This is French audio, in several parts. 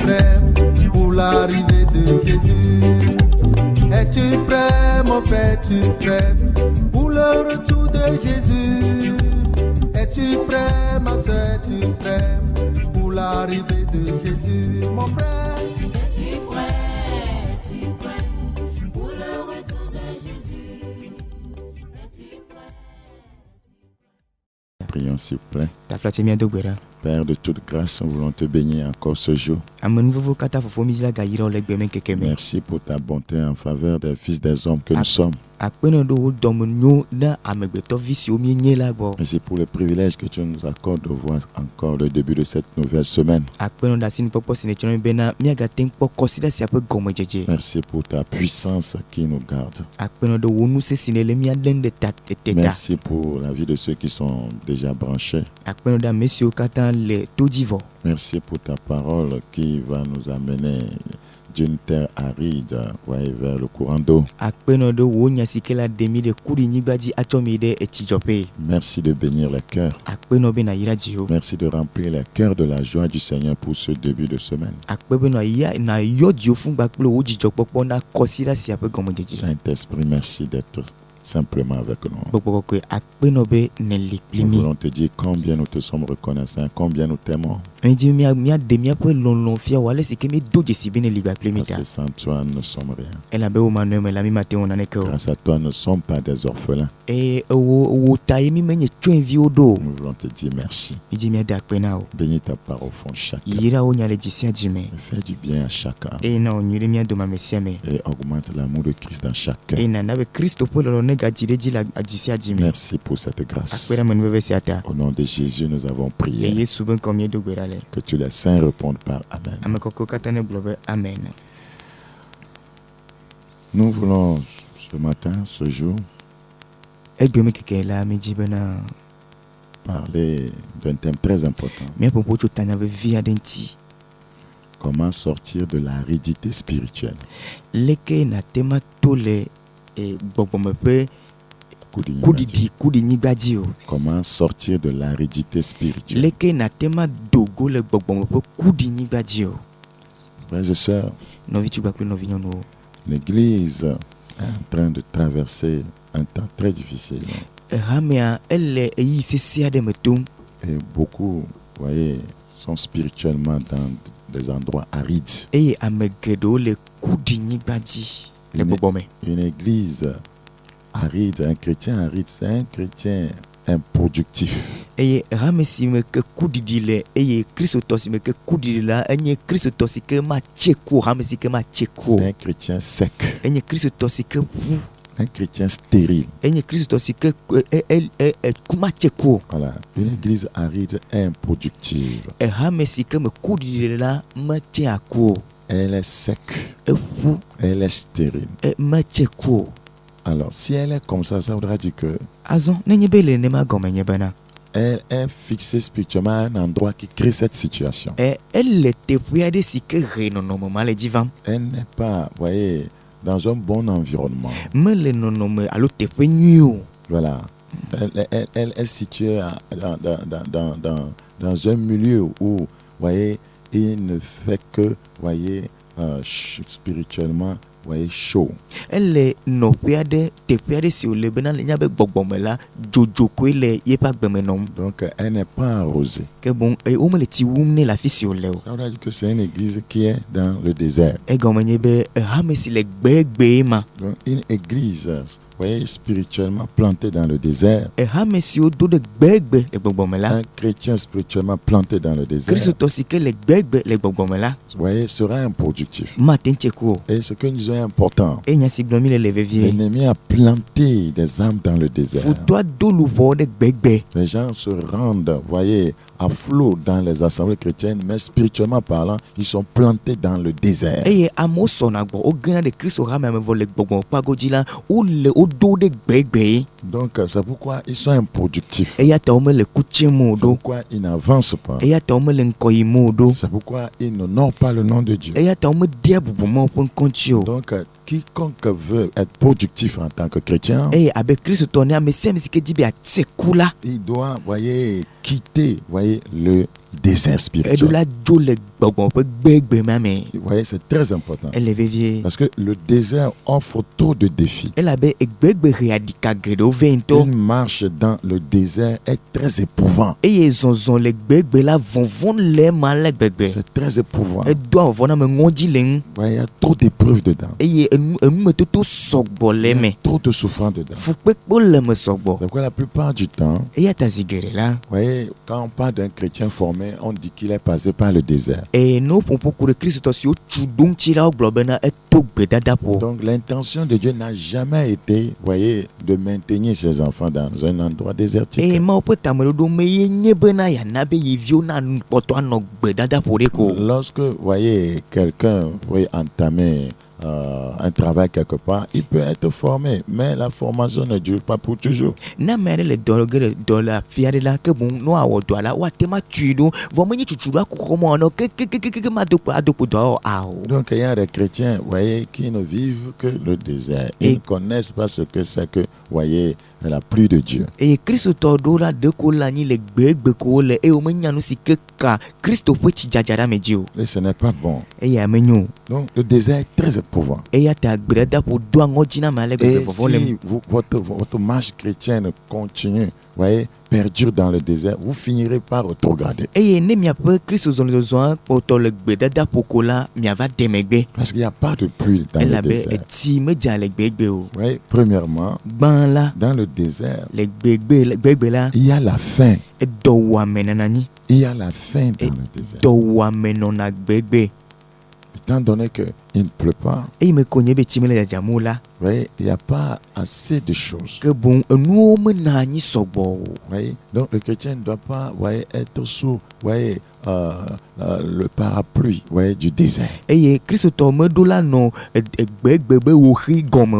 prêt pour l'arrivée de Jésus? Es-tu prêt, mon frère, es-tu prêt pour le retour de Jésus? Es-tu prêt, ma soeur, es-tu prêt pour l'arrivée de Jésus, mon frère? Es-tu prêt pour le retour de Jésus? Es-tu prêt? Prions s'il vous plaît. Tafla mia dogbera. Père de toute grâce, nous voulons te bénir encore ce jour. Amenuvo kata fofo mizila gaira olegbe men kekeme. Merci pour ta bonté en faveur des fils des hommes que nous sommes. Akpeno do domunyo na amegbeto visi omi nye la gbo. Merci pour le privilège que tu nous accordes de voir encore le début de cette nouvelle semaine. Akpeno da sini popo sine chino bena miaga ten poko sida si ape gomo jeje. Merci pour ta puissance qui nous garde. Akpeno do wonu se sine le mia den de tata. Merci pour la vie de ceux qui sont déjà branchés. Akpeno da mesio kata le todivo. Merci pour ta parole qui va nous amener d'une terre aride vers le courant d'eau. Akpeno do wonya sikela demi de kuri nyibadi atomide etijope. Merci de bénir les cœurs. Akpeno bena ira jio. Merci de remplir les cœurs de la joie du Seigneur pour ce début de semaine. Akpeno ya na yo dio fungba klo ojijo popo na kosira si ape gomo jeje. Saint-Esprit, merci d'être simplement avec nous. Nous voulons te dire combien nous te sommes reconnaissants, combien nous t'aimons. Parce que sans toi, nous ne sommes rien. Grâce à toi, nous ne sommes pas des orphelins. Nous voulons te dire merci. Bénis ta parole au fond de chacun. Fais du bien à chacun. Et augmente l'amour de Christ dans chacun. Merci pour cette grâce. Au nom de Jésus, nous avons prié. Que tous les saints répondent par Amen. Nous voulons ce matin, ce jour, parler d'un thème très important. Comment sortir de l'aridité spirituelle. Comment sortir de l'aridité spirituelle. Frères et sœurs, l'Église est en train de traverser un temps très difficile. Et beaucoup, vous voyez, sont spirituellement dans des endroits arides. Une église aride, un chrétien aride, c'est un chrétien improductif. C'est un chrétien sec. Un chrétien stérile. Voilà. Une église aride est improductive. Elle est sec. Elle est stérile. Alors, si elle est comme ça voudra dire que elle est fixée spirituellement à un endroit qui crée cette situation. Elle n'est pas, voyez, dans un bon environnement. Voilà. Elle est située dans un milieu où, voyez, il ne fait que, voyez, spirituellement, voyez, chaud. Elle est donc elle n'est pas arrosée. Ça veut dire que c'est une église qui est dans le désert. Donc une église, voyez, spirituellement plantée dans le désert. Un chrétien spirituellement planté dans le désert, vous voyez, sera improductif. Et ce que nous disons est important. L'ennemi a planté des âmes dans le désert. Les gens se rendent, voyez, à flot dans les assemblées chrétiennes, mais spirituellement parlant, ils sont plantés dans le désert. Donc, c'est pourquoi ils sont improductifs. C'est pourquoi ils n'avancent pas. C'est pourquoi ils n'honorent pas le nom de Dieu. Donc, quiconque veut être productif en tant que chrétien, il doit, voyez, quitter, voyez, voyez, le désert spirituel. Vous voyez, c'est très important. Parce que le désert offre trop de défis. Une marche dans le désert est très éprouvant. C'est très éprouvant. Il y a trop d'épreuves dedans. Il y a trop de souffrance dedans. Donc la plupart du temps, vous voyez, quand on parle d'un chrétien formé, on dit qu'il est passé par le désert. Donc l'intention de Dieu n'a jamais été, voyez, de maintenir ses enfants dans un endroit désertique. Lorsque, voyez, quelqu'un entamer un travail quelque part, il peut être formé, mais la formation ne dure pas pour toujours. Donc il y a des chrétiens, voyez, qui ne vivent que le désert. Ils ne connaissent pas ce que c'est que, voyez, la pluie de Dieu. Et ce n'est pas bon. Donc le désert est très éprouvant. Et si votre marche chrétienne continue, voyez, perdure dans le désert, vous finirez par rétrograder. Parce qu'il n'y a pas de pluie dans le désert. Oui, premièrement, dans le désert, il y a la faim. Il y a la faim dans le désert. Étant donné qu'il ne pleut pas, oui, il n'y a pas assez de choses. Oui, donc le chrétien ne doit pas, voyez, être sous, voyez, le parapluie, voyez, du désert.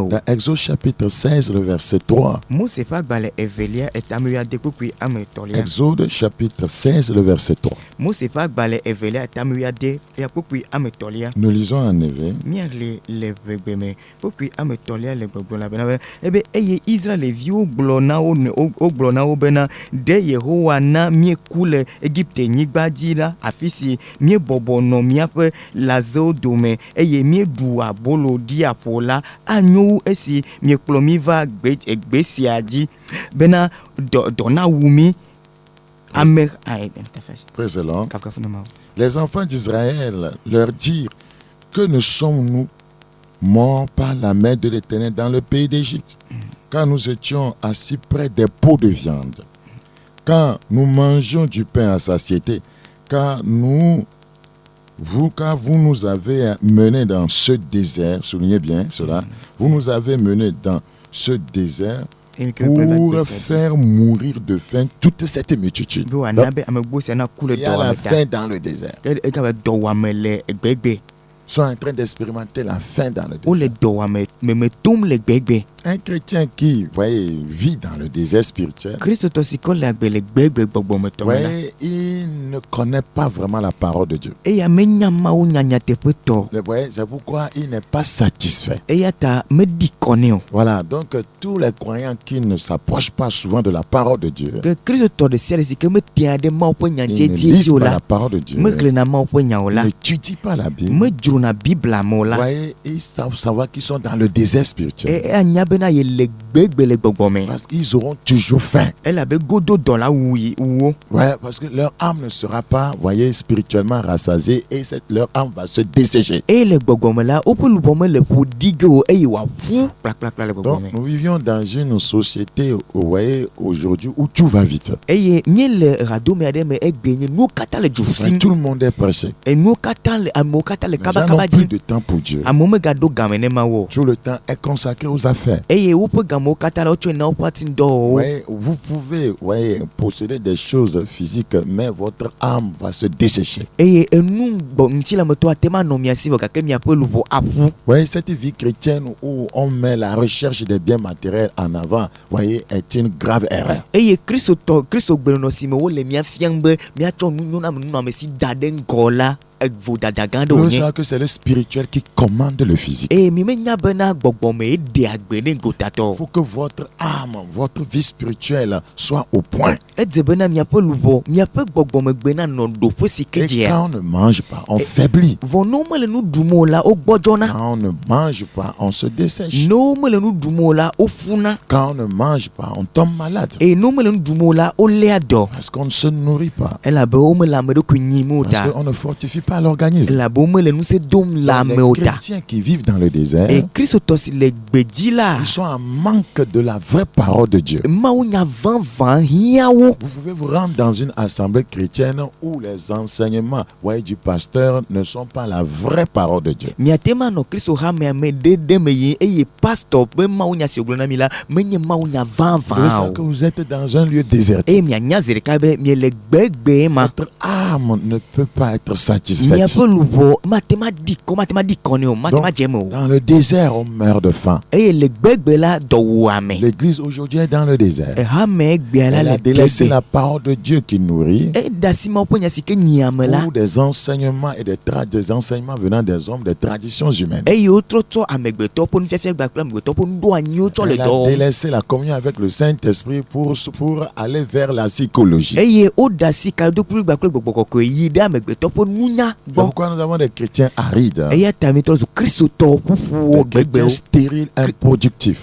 Dans Exode chapitre 16, le verset 3. Exode chapitre 16, le verset 3. Nous lisons en effet. Les enfants d'Israël leur dirent: que ne sommes-nous morts par la main de l'Éternel dans le pays d'Égypte, quand nous étions assis près des pots de viande, quand nous mangions du pain à satiété, car vous nous avez menés dans ce désert, soulignez bien cela, vous nous avez menés dans ce désert pour faire mourir de faim toute cette multitude. Donc, il y a la faim dans le désert. Sont en train d'expérimenter la faim dans le désert. Un chrétien qui, voyez, vit dans le désert spirituel, voyez, il ne connaît pas vraiment la parole de Dieu. Voyez, c'est pourquoi il n'est pas satisfait. Voilà, donc tous les croyants qui ne s'approchent pas souvent de la parole de Dieu, ils ne lisent pas la parole de Dieu, ils n'étudient pas la Bible. Voyez, ils savent savoir qu'ils sont dans le désert spirituel. Parce qu'ils auront toujours faim. Ouais, parce que leur âme ne sera pas, voyez, spirituellement rassasiée et leur âme va se dessécher. Donc, nous vivions dans une société, vous voyez, aujourd'hui où tout va vite. Ouais, tout le monde est pressé. Les gens n'ont plus de temps pour Dieu. Tout le temps est consacré aux affaires. Ouais, vous pouvez, voyez, posséder des choses physiques, mais votre âme va se dessécher. Ouais, cette vie chrétienne où on met la recherche des biens matériels en avant, voyez, est une grave erreur. Vous savez que c'est le spirituel qui commande le physique. Il faut que votre âme, votre vie spirituelle soit au point. Et quand on ne mange pas, on faiblit. Quand on ne mange pas, on se dessèche. Quand on ne mange pas, on tombe malade. Parce qu'on ne se nourrit pas. Parce qu'on ne fortifie pas l'organisme. Les chrétiens qui vivent dans le désert, ils sont en manque de la vraie parole de Dieu. Vous pouvez vous rendre dans une assemblée chrétienne où les enseignements du pasteur ne sont pas la vraie parole de Dieu. Vous savez que vous êtes dans un lieu déserté. Votre âme ne peut pas être satisfaite. Donc, dans le désert, on meurt de faim. L'église aujourd'hui est dans le désert. Elle a délaissé la parole de Dieu qui nourrit pour des enseignements et des enseignements venant des hommes, des traditions humaines. Elle a délaissé la communion avec le Saint-Esprit pour aller vers la psychologie. C'est pourquoi nous avons des chrétiens arides, des chrétiens stériles, improductifs.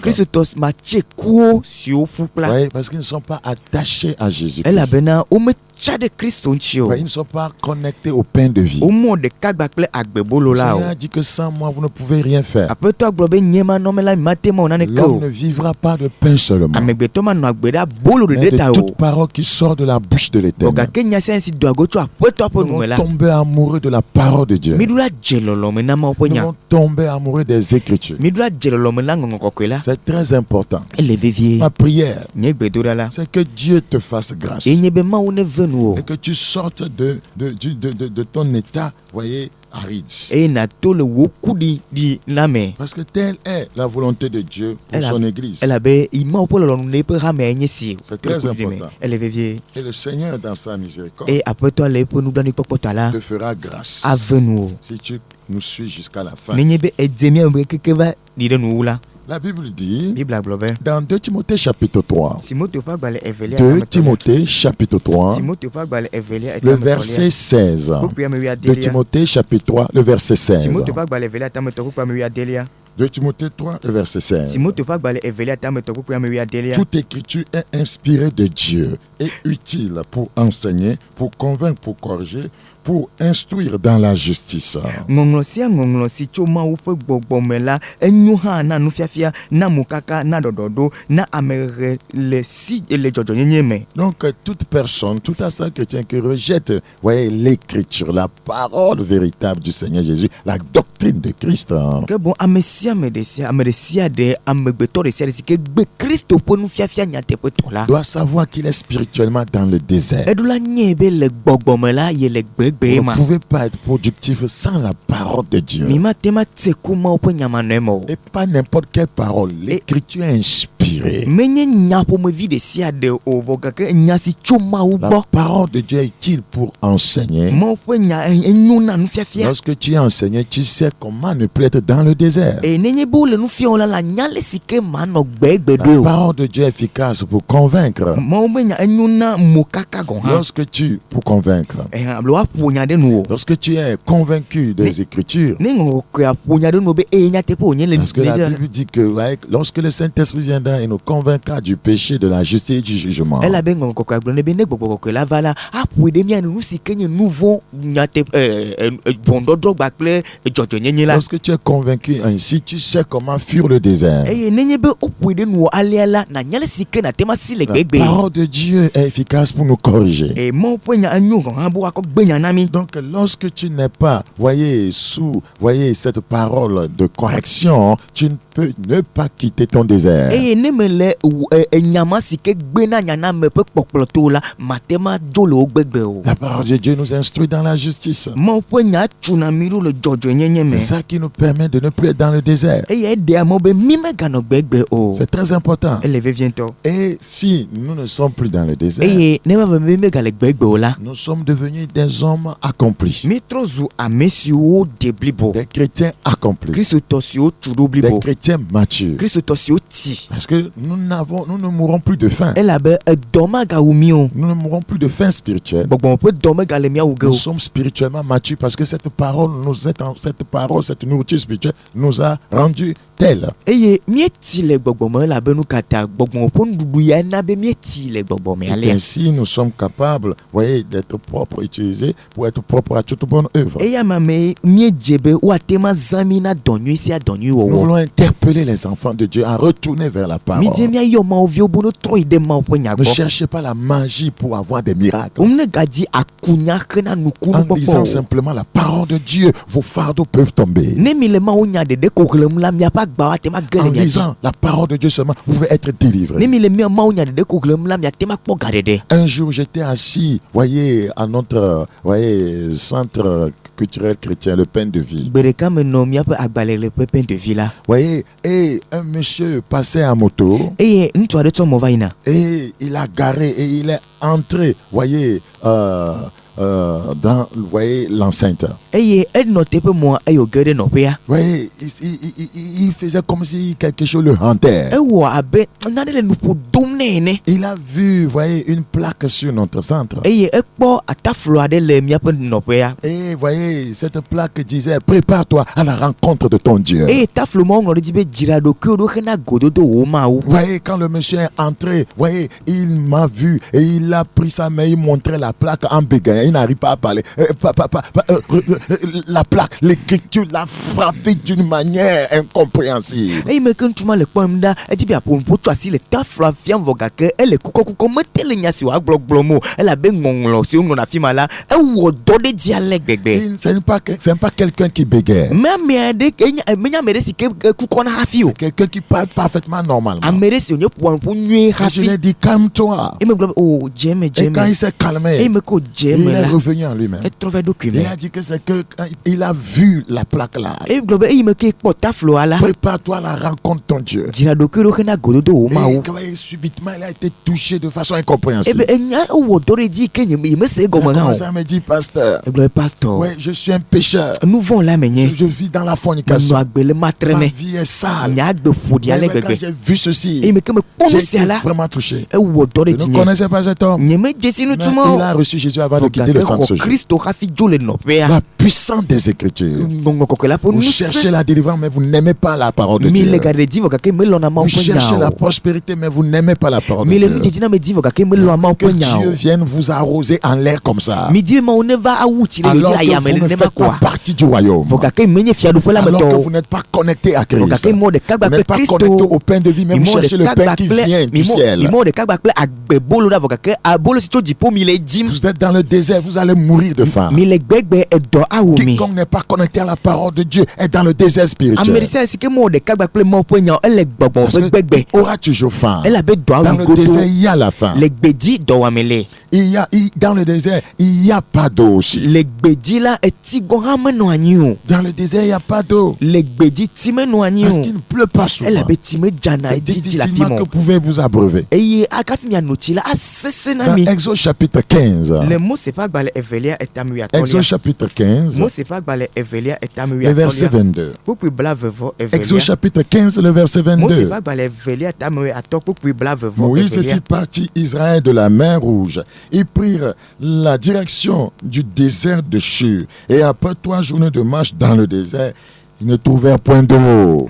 Oui, parce qu'ils ne sont pas attachés à Jésus-Christ. Ils ne sont pas connectés au pain de vie. Le Seigneur a dit que sans moi, vous ne pouvez rien faire. L'homme ne vivra pas de pain seulement, mais de toute parole qui sort de la bouche de l'Éternel. Nous allons tomber amoureux de la parole de Dieu. Nous allons tomber amoureux des Écritures. C'est très important. Ma prière, c'est que Dieu te fasse grâce et que tu sortes de ton état, aride. Parce que telle est la volonté de Dieu pour son Église. C'est très important. Et le Seigneur, dans sa miséricorde, te fera grâce si tu nous suis jusqu'à la fin. La Bible dit dans 2 Timothée chapitre 3, 2 Timothée chapitre 3, le verset 16. 2 Timothée chapitre 3, le verset 16. 2 Timothée 3, le verset 16. Toute écriture est inspirée de Dieu et utile pour enseigner, pour convaincre, pour corriger, pour instruire dans la justice. Donc toute personne, tout assemblée chrétien qui rejette l'écriture, la parole véritable du Seigneur Jésus, la doctrine de Christ, doit savoir qu'il est spirituellement dans le désert. Vous ne pouvez pas être productif sans la parole de Dieu. Et pas n'importe quelle parole. L'écriture est inspirée. La parole de Dieu est utile pour enseigner. Lorsque tu es enseigné, tu sais comment ne plus être dans le désert. La parole de Dieu est efficace pour convaincre. Pour convaincre. Lorsque tu es convaincu des Écritures, parce que la Bible dit que lorsque le Saint-Esprit viendra, il nous convaincra du péché, de la justice et du jugement. Lorsque tu es convaincu ainsi, tu sais comment fuir le désert. La parole de Dieu est efficace pour nous corriger. Donc lorsque tu n'es pas, sous cette parole de correction, tu ne peux ne pas quitter ton désert. La parole de Dieu nous instruit dans la justice. C'est ça qui nous permet de ne plus être dans le désert. C'est très important. Et si nous ne sommes plus dans le désert, nous sommes devenus des hommes hommes accomplis. Des chrétiens accomplis. Des chrétiens matures. Parce que nous ne mourrons plus de faim. Nous ne mourrons plus de faim spirituelle. Nous sommes spirituellement matures parce que cette parole, cette nourriture spirituelle nous a rendus tels. Et ainsi, nous sommes capables, voyez, d'être propres, utilisés pour être propres à toute bonne œuvre. Nous voulons interpeller les enfants de Dieu à retourner vers la parole. Ne cherchez pas la magie pour avoir des miracles. En disant simplement la parole de Dieu, vos fardeaux peuvent tomber. En disant la parole de Dieu seulement, vous pouvez être délivré. Un jour, j'étais assis, voyez, à notre centre culturel chrétien, le Pain de Vie. Voyez, et un monsieur passait à moto. Et il a garé et il est entré, voyez, dans l'enceinte. Voyez, il faisait comme si quelque chose le hantait. Il a vu, voyez, une plaque sur notre centre. Et voyez, cette plaque disait: prépare-toi à la rencontre de ton Dieu. Voyez, quand le monsieur est entré, voyez, il m'a vu et il a pris sa main, il montrait la plaque en bégayant. Il n'arrive pas à parler. La plaque, l'écriture l'a frappé d'une manière incompréhensible. Ce n'est pas quelqu'un qui bégaye. C'est quelqu'un qui parle parfaitement normalement. Je lui ai dit: calme-toi. Et quand il s'est calmé, il est revenu en lui-même. Il a dit que c'est qu'il a vu la plaque là. Prépare-toi à la rencontre de ton Dieu. Et subitement, il a été touché de façon incompréhensible. Il a commencé à me dire: pasteur, ouais, je suis un pécheur. Je vis dans la fornication. Ma vie est sale. Quand j'ai vu ceci, j'ai été vraiment touché. Je ne connaissais pas cet homme. Mais il a reçu Jésus avant de quitter le centre ce jour. La puissance des Écritures. Vous cherchez la délivrance, mais vous n'aimez pas la parole de Dieu. Vous cherchez la prospérité, mais vous n'aimez pas la parole de Dieu. Que Dieu vienne vous arroser en l'air comme ça, alors que vous ne faites pas partie du royaume, alors que vous n'êtes pas connecté à Christ, vous n'êtes pas connecté au pain de vie, mais vous cherchez le pain qui vient du ciel. Vous êtes dans le désert, vous allez mourir de faim. Quiconque n'est pas connecté à la parole de Dieu est dans le désert spirituel. Il aura toujours faim. Dans le désert, il y a la faim. Dans le désert, il n'y a pas d'eau aussi. Dans le désert, il n'y a pas d'eau. Parce qu'il ne pleut pas souvent. C'est difficilement que vous pouvez vous abreuver. Dans Exode chapitre 15. Exode chapitre 15. Le verset 22. Exode chapitre 15, le verset 22. Moïse fit partie Israël de la mer Rouge. Ils prirent la direction du désert de Shur. Et après 3 journées de marche dans le désert, ils ne trouvèrent point d'eau.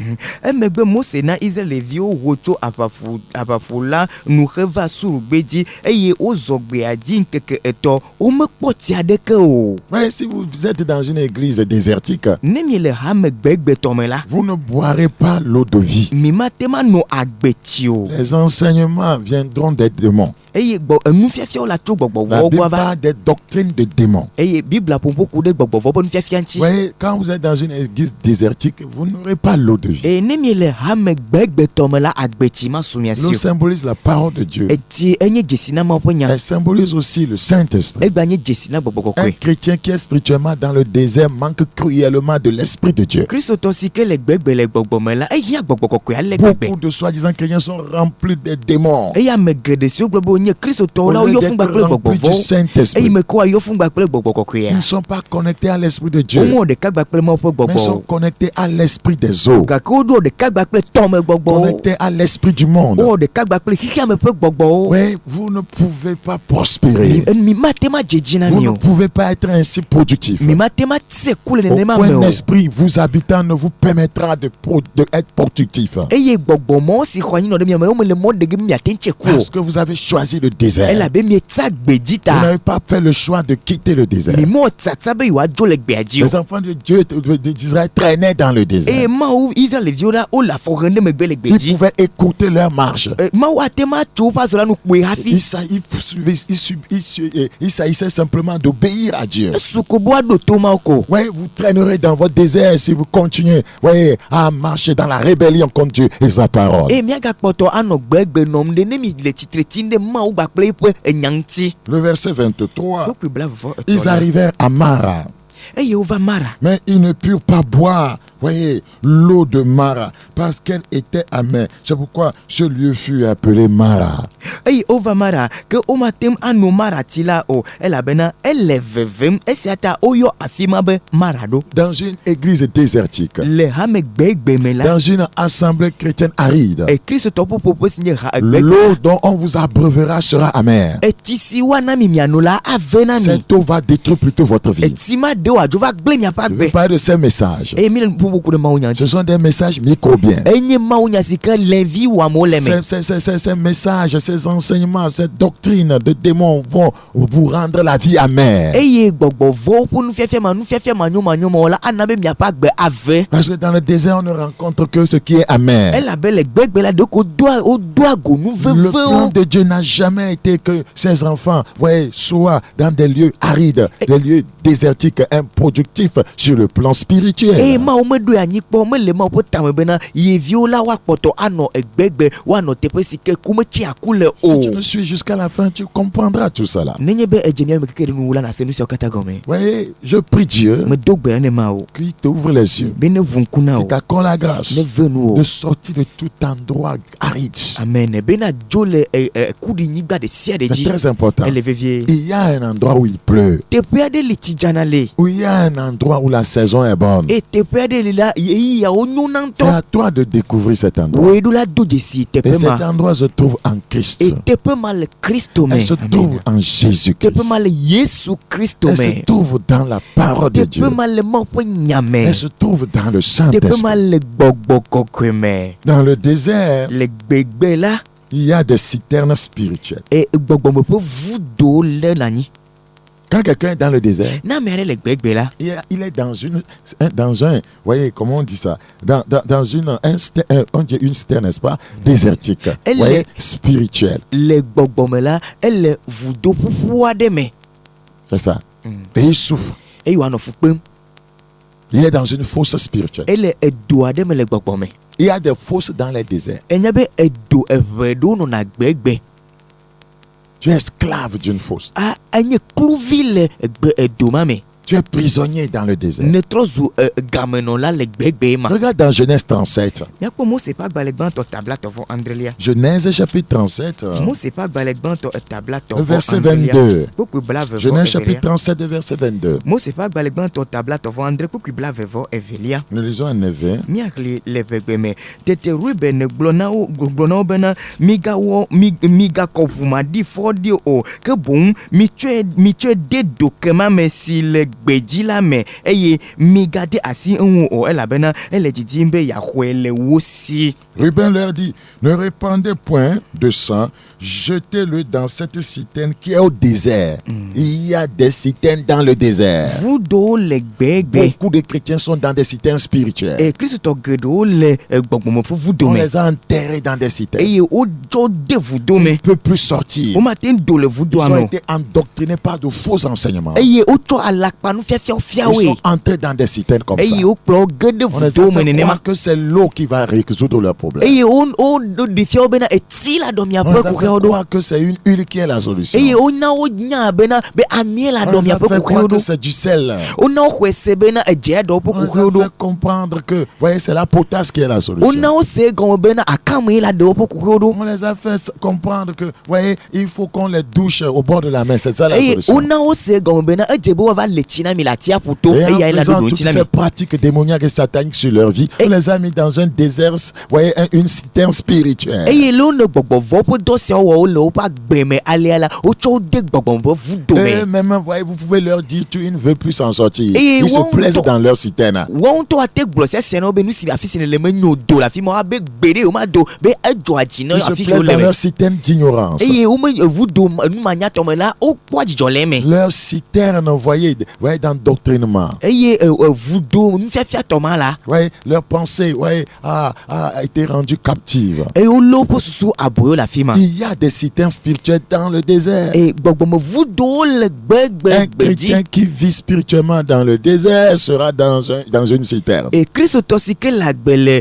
Ouais, si vous êtes dans une église désertique, vous ne boirez pas l'eau de vie. Les enseignements viendront des démons. La Bible parle des doctrines de démons. Voyez, quand vous êtes dans une église désertique, vous n'aurez pas l'eau de vie. L'eau symbolise la parole de Dieu. Elle symbolise aussi le Saint-Esprit. Un chrétien qui est spirituellement dans le désert manque cruellement de l'Esprit de Dieu. Beaucoup de soi-disant chrétiens sont remplis de démons. nye Kristo to Au la lieu yo d'être fun gbakple remplis gbogbo du Saint-Esprit. e me ko yo fun gbakple gbogbo ko Ils ya ne sont pas connectés à l'Esprit de Dieu, o mo de ka gbakple mo po mais sont gbogbo connectés à l'Esprit des eaux, ga ko do de ka gbakple to me gbogbo connectés à l'Esprit du monde. o de ka gbakple kika me po gbogbo Oui, vous ne pouvez pas prospérer. mi matema jejina Vous mi ne o pouvez pas être ainsi productif. mi matema tse kule ne ma Aucun me o esprit vous habitant ne vous permettra de être productif. eye gbogbo mo si khwanyi no de mi o me le mo de mi atenche ku Parce que vous avez choisi le désert. ela be mi tsa Vous gbejita n'avez pas fait le choix de quitter le désert. mi mo tsa be wa jo le gbeaji o Les enfants de Dieu d'Israël traînaient dans le désert. e ma o Israel viola o la forende me gbe le Ils gbeji pouvaient écouter leur marche. ma wa tema cho pa so la nu pe hafi Il s'agissait simplement d'obéir à Dieu. sukubo ado to ma ko Oui, vous traînerez dans votre désert si vous continuez à marcher dans la rébellion contre Dieu et sa parole. e mi aga poto ano gbegbe nom de ne mi le titretinde ma o gbakple pe enyanti Le verset 23. ko pe bla vo Ils arrivèrent à Mara, e ye ova mara mais ils ne purent pas boire, l'eau de Mara, parce qu'elle était amère. C'est pourquoi ce lieu fut appelé Mara. e ova mara ke o matem ano mara tila o ela bena ele vevem esiata oyo afima be mara do Dans une église désertique, le hame gbegbe me la dans une assemblée chrétienne aride, e Kristo to popo sinye ha gbegbe l'eau dont on vous abreuvera sera amère. e tisi wana mi miano la avena mi Cette eau va détruire plutôt votre e vie. tima de wa jo va gble nya pa Je vais gbe parler de ces messages. e mi beaucoup de maunya Ce sont des messages microbiens. enye maunya sika levi wa moleme Ces messages, ces enseignements, cette doctrine de démons vont vous rendre la vie amère. eye gbogbo vo po nu fiafia ma nyoma la anabe mi pa gbe ave Parce que dans le désert, on ne rencontre que ce qui est amer. elle abele gbegbe la de ko do go nu Le plan veve de Dieu n'a jamais été que ses enfants soient dans des lieux arides, des lieux désertiques, improductifs sur le plan spirituel. e ma o me do anyi po me le ma po tame bena ye viola wa poto ano egbegbe wa no tepe sike kuma chi akule Si tu o me suis jusqu'à la fin, tu comprendras tout cela. nenye be ejemi me kekere nu wula na senu se okata gome Je prie Dieu me dogbe na ma o qui t'ouvre les yeux, bene vunkuna qui o t'accorde la grâce ne venu de o sortir de tout endroit aride. amen bena jole kudi nyigba de sia de C'est ji très important. elle vevie Il y a un endroit où il pleut, tepe ade litijana le où il y a un endroit où la saison est bonne. e tepe ade la yi ya onyu C'est nanto à toi de découvrir cet endroit. we do la do de si Et tepe cet ma endroit se trouve en Christ. e tepe ma le Kristo me Elle se trouve en Jésus-Christ. tepe ma le Yesu Kristo Elle se me trouve dans la parole de Dieu. tepe ma le mo po nyame Elle se trouve dans le tepe Saint-Esprit. ma le gbogbo kokwe me Dans le désert, le gbegbe la il y a des citernes spirituelles. e gbogbo me po vudo le nani Quand quelqu'un est dans le désert, na mere le gbegbe la il est dans un, voyez, comment on dit ça? Dans on dit une citerne, n'est-ce pas? Désertique. Elle Voyez, est- spirituelle. le gbogbo me la ele vudo pupu ade me C'est ça. Et il souffre. e yo ano fukpem Il est dans une fosse spirituelle. ele edo ade me le gbogbo me Il y a des fosses dans les déserts. enya be edo evedo no na gbegbe Tu es esclave d'une fosse. a enye kluvi le gbe edo ma me Tu es prisonnier dans le désert. ne tro zu gameno la le gbegbe ma Regarde dans Genèse 37. miakpo Mose pa gba le gbanto tabla to vo Andrelia Genèse chapitre 37. Mose pa gba le gbanto tabla to vo Verset Andrelia 22. kukui bla vevo Genèse chapitre Evelia 37, verset 22. Mose pa gba le gbanto tabla to vo Andre kukui bla vevo Evelia Nous lisons en 9. miakli le vegbe me tete Ruben gblona o bena miga kopuma di fodi o ke bon mi tue de dokema me si le gbeji la me eye miga de asi nwu o elabena ele didi mbe ya hwele wosi Ruben leur dit, ne répandez point de sang, jetez-le dans cette citerne qui est au désert. Il y a des citernes dans le désert. vudo le gbegbe Beaucoup de chrétiens sont dans des citernes spirituelles. e Kristo gedo le gbogbomo fu vudo On me les a enterrés dans des citernes. eye o jo de vudo Ils me ne peuvent plus sortir. o matin do le Ils vudo ont ano été endoctrinés par de faux enseignements. eye o cho alakpa nu fiafia Ils fiawe sont entrés dans des citernes comme ça. eye o kplɔ ge de On les a vudo me fait nenema croire que c'est l'eau qui va résoudre leur problème. problème. Et on défie bena et ti la domia On pe nous a fait croire que c'est une huile qui est la solution. Et on na o nya bena be amie la On nous domia a pe fait croire kukeodo. que c'est du sel. On na o kwese bena e je do pe On nous a kukeodo. fait comprendre que, voyez, c'est la potasse qui est la On solution. na o se gon bena akame la do pe kukeodo. On les a fait comprendre que, voyez, il faut qu'on les douche au bord de la mer. C'est ça la Et solution. on na o se gon bena e je bo va le china mi la tia puto Et e en ya la faisant do toutes china mi. ces pratiques démoniaques et sataniques sur leur vie, on les a mis dans un désert, voyez, une citerne spirituelle. Et l'on ne gbogbo vo pe do se o le o pa gbeme ale ala o cho de gbogbo vo vu do me. Même, voyez, vous pouvez leur dire, tu ne veux plus s'en sortir. Et Ils se on- plaisent dans leur citerne. Won to ate gbo se se no be nu si afisi ne le me nyo do la fi mo abe gbere o ma do be ejo ajina Ils se afisi plaisent o dans le me. leur citerne d'ignorance. Et o me vu do nu ma nya to me la o po ajijo le me. Leur citerne, voyez, dans le doctrinement. Et vu do nu fia to ma la. Voyez, leur pensée, voyez, a été rendue captive. Et o lo po susu aboyo la fi ma. Il y a des citernes spirituelles dans le désert. Et gbogbo mo vu do le Un gbe di. chrétien qui vit spirituellement dans le désert sera dans une citerne. Et Christ to si ke la gbele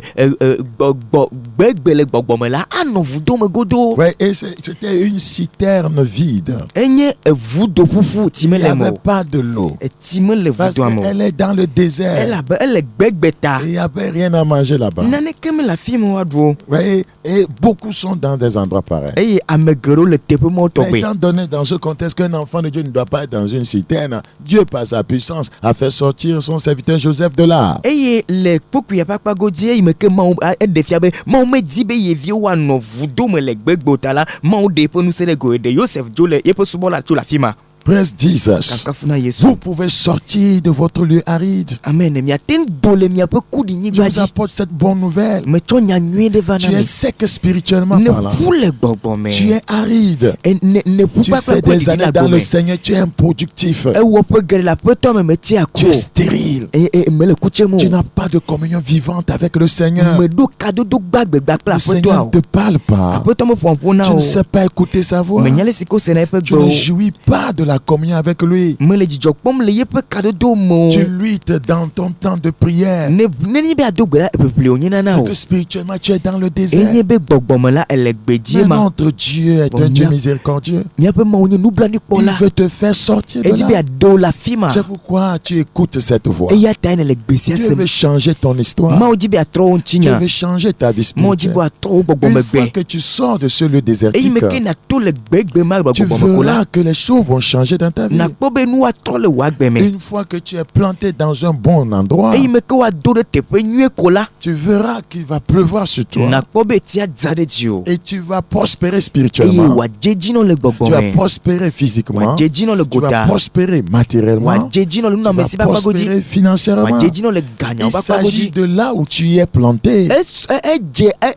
gbele gbogbo me la ano vu do me godo. Ouais, et c'était une citerne vide. Enye vu do pupu ti me Il n'y le avait mo. pas de l'eau. Et ti me le vu Parce do amo. qu'elle est dans le désert. Elle gbeta. Et il n'y avait rien à manger là-bas. Nane keme la fi mo wadro. Ouais, et beaucoup sont dans des endroits pareils. Et amegero le tepe mo Mais tobe. étant donné dans ce contexte qu'un enfant de Dieu ne doit pas être dans une citerne, Dieu, par sa puissance, a fait sortir son serviteur Joseph de là. Et le poku ya papa godie me ke ma e defia be ma me di be ye vie wa no vudo me le gbegbota la ma o de po nu se le go de Joseph Jole ye po subo la tu la fima. Praise Jesus. Kankafuna Yesu. Vous pouvez sortir de votre lieu aride. Amen. Mi aten dole mi ape kudi ni Je vous gbaji. apporte cette bonne nouvelle. Me to nya nwe de vana Tu es me. sec spirituellement Ne parlant. pule gbogbo me. Tu es aride. E ne pu Tu pa fais kwa des années dans le Seigneur. Tu es improductif. E wo pe gere la pe to me ti Tu ako. es stérile. E me le kuche mo. Tu n'as pas de communion vivante avec le Seigneur. Me do kado do gbagbe gbakla Le pe to Seigneur a. ne te parle pas. Ape to mo pompona Tu o. ne sais pas écouter sa voix. Me nyale siko se na pe Tu gbo. ne jouis pas de la communion avec lui. Me le jijo pom le ye pe kado do mo. Tu luttes dans ton temps de prière. Ne ni be ado gbera epeple onye na na C'est o. que spirituellement tu es dans le désert. Enye be gbogbo me la ele gbedie Mais ma. notre Dieu est Bon, un Dieu mia- miséricordieux. Mi ape ma onye nubla ni Il pola. veut te faire sortir E de di be là. ado la fima. C'est pourquoi tu écoutes cette voix. E ya ta ne le gbesi Dieu asem. veut changer ton histoire. Ma o di be atro Dieu ontinya. veut changer ta vie Ma o di bo spirituelle. atro gbogbo me Une fois gbe. que tu sors de ce lieu E désertique, me ke na to le gbegbe ma tu gbogbo me kola. verras que les choses vont changer dans ta vie. Na kpo be nu atro le wa gbe me. Une fois que tu es planté dans un bon endroit, E me ke wa do de tepe nyue kola. tu verras qu'il va pleuvoir sur toi. Na kpo be ti adzade ji o. Et tu vas prospérer E spirituellement. wa jeji no le gbogbo Tu vas me. prospérer physiquement. Wa jeji no le Tu vas gota. prospérer matériellement. Wa jeji no le Tu na vas mesi ba gbagoji. prospérer financièrement. Wa jeji no le ganya Il ba s'agit gbagoji. de là où tu es planté.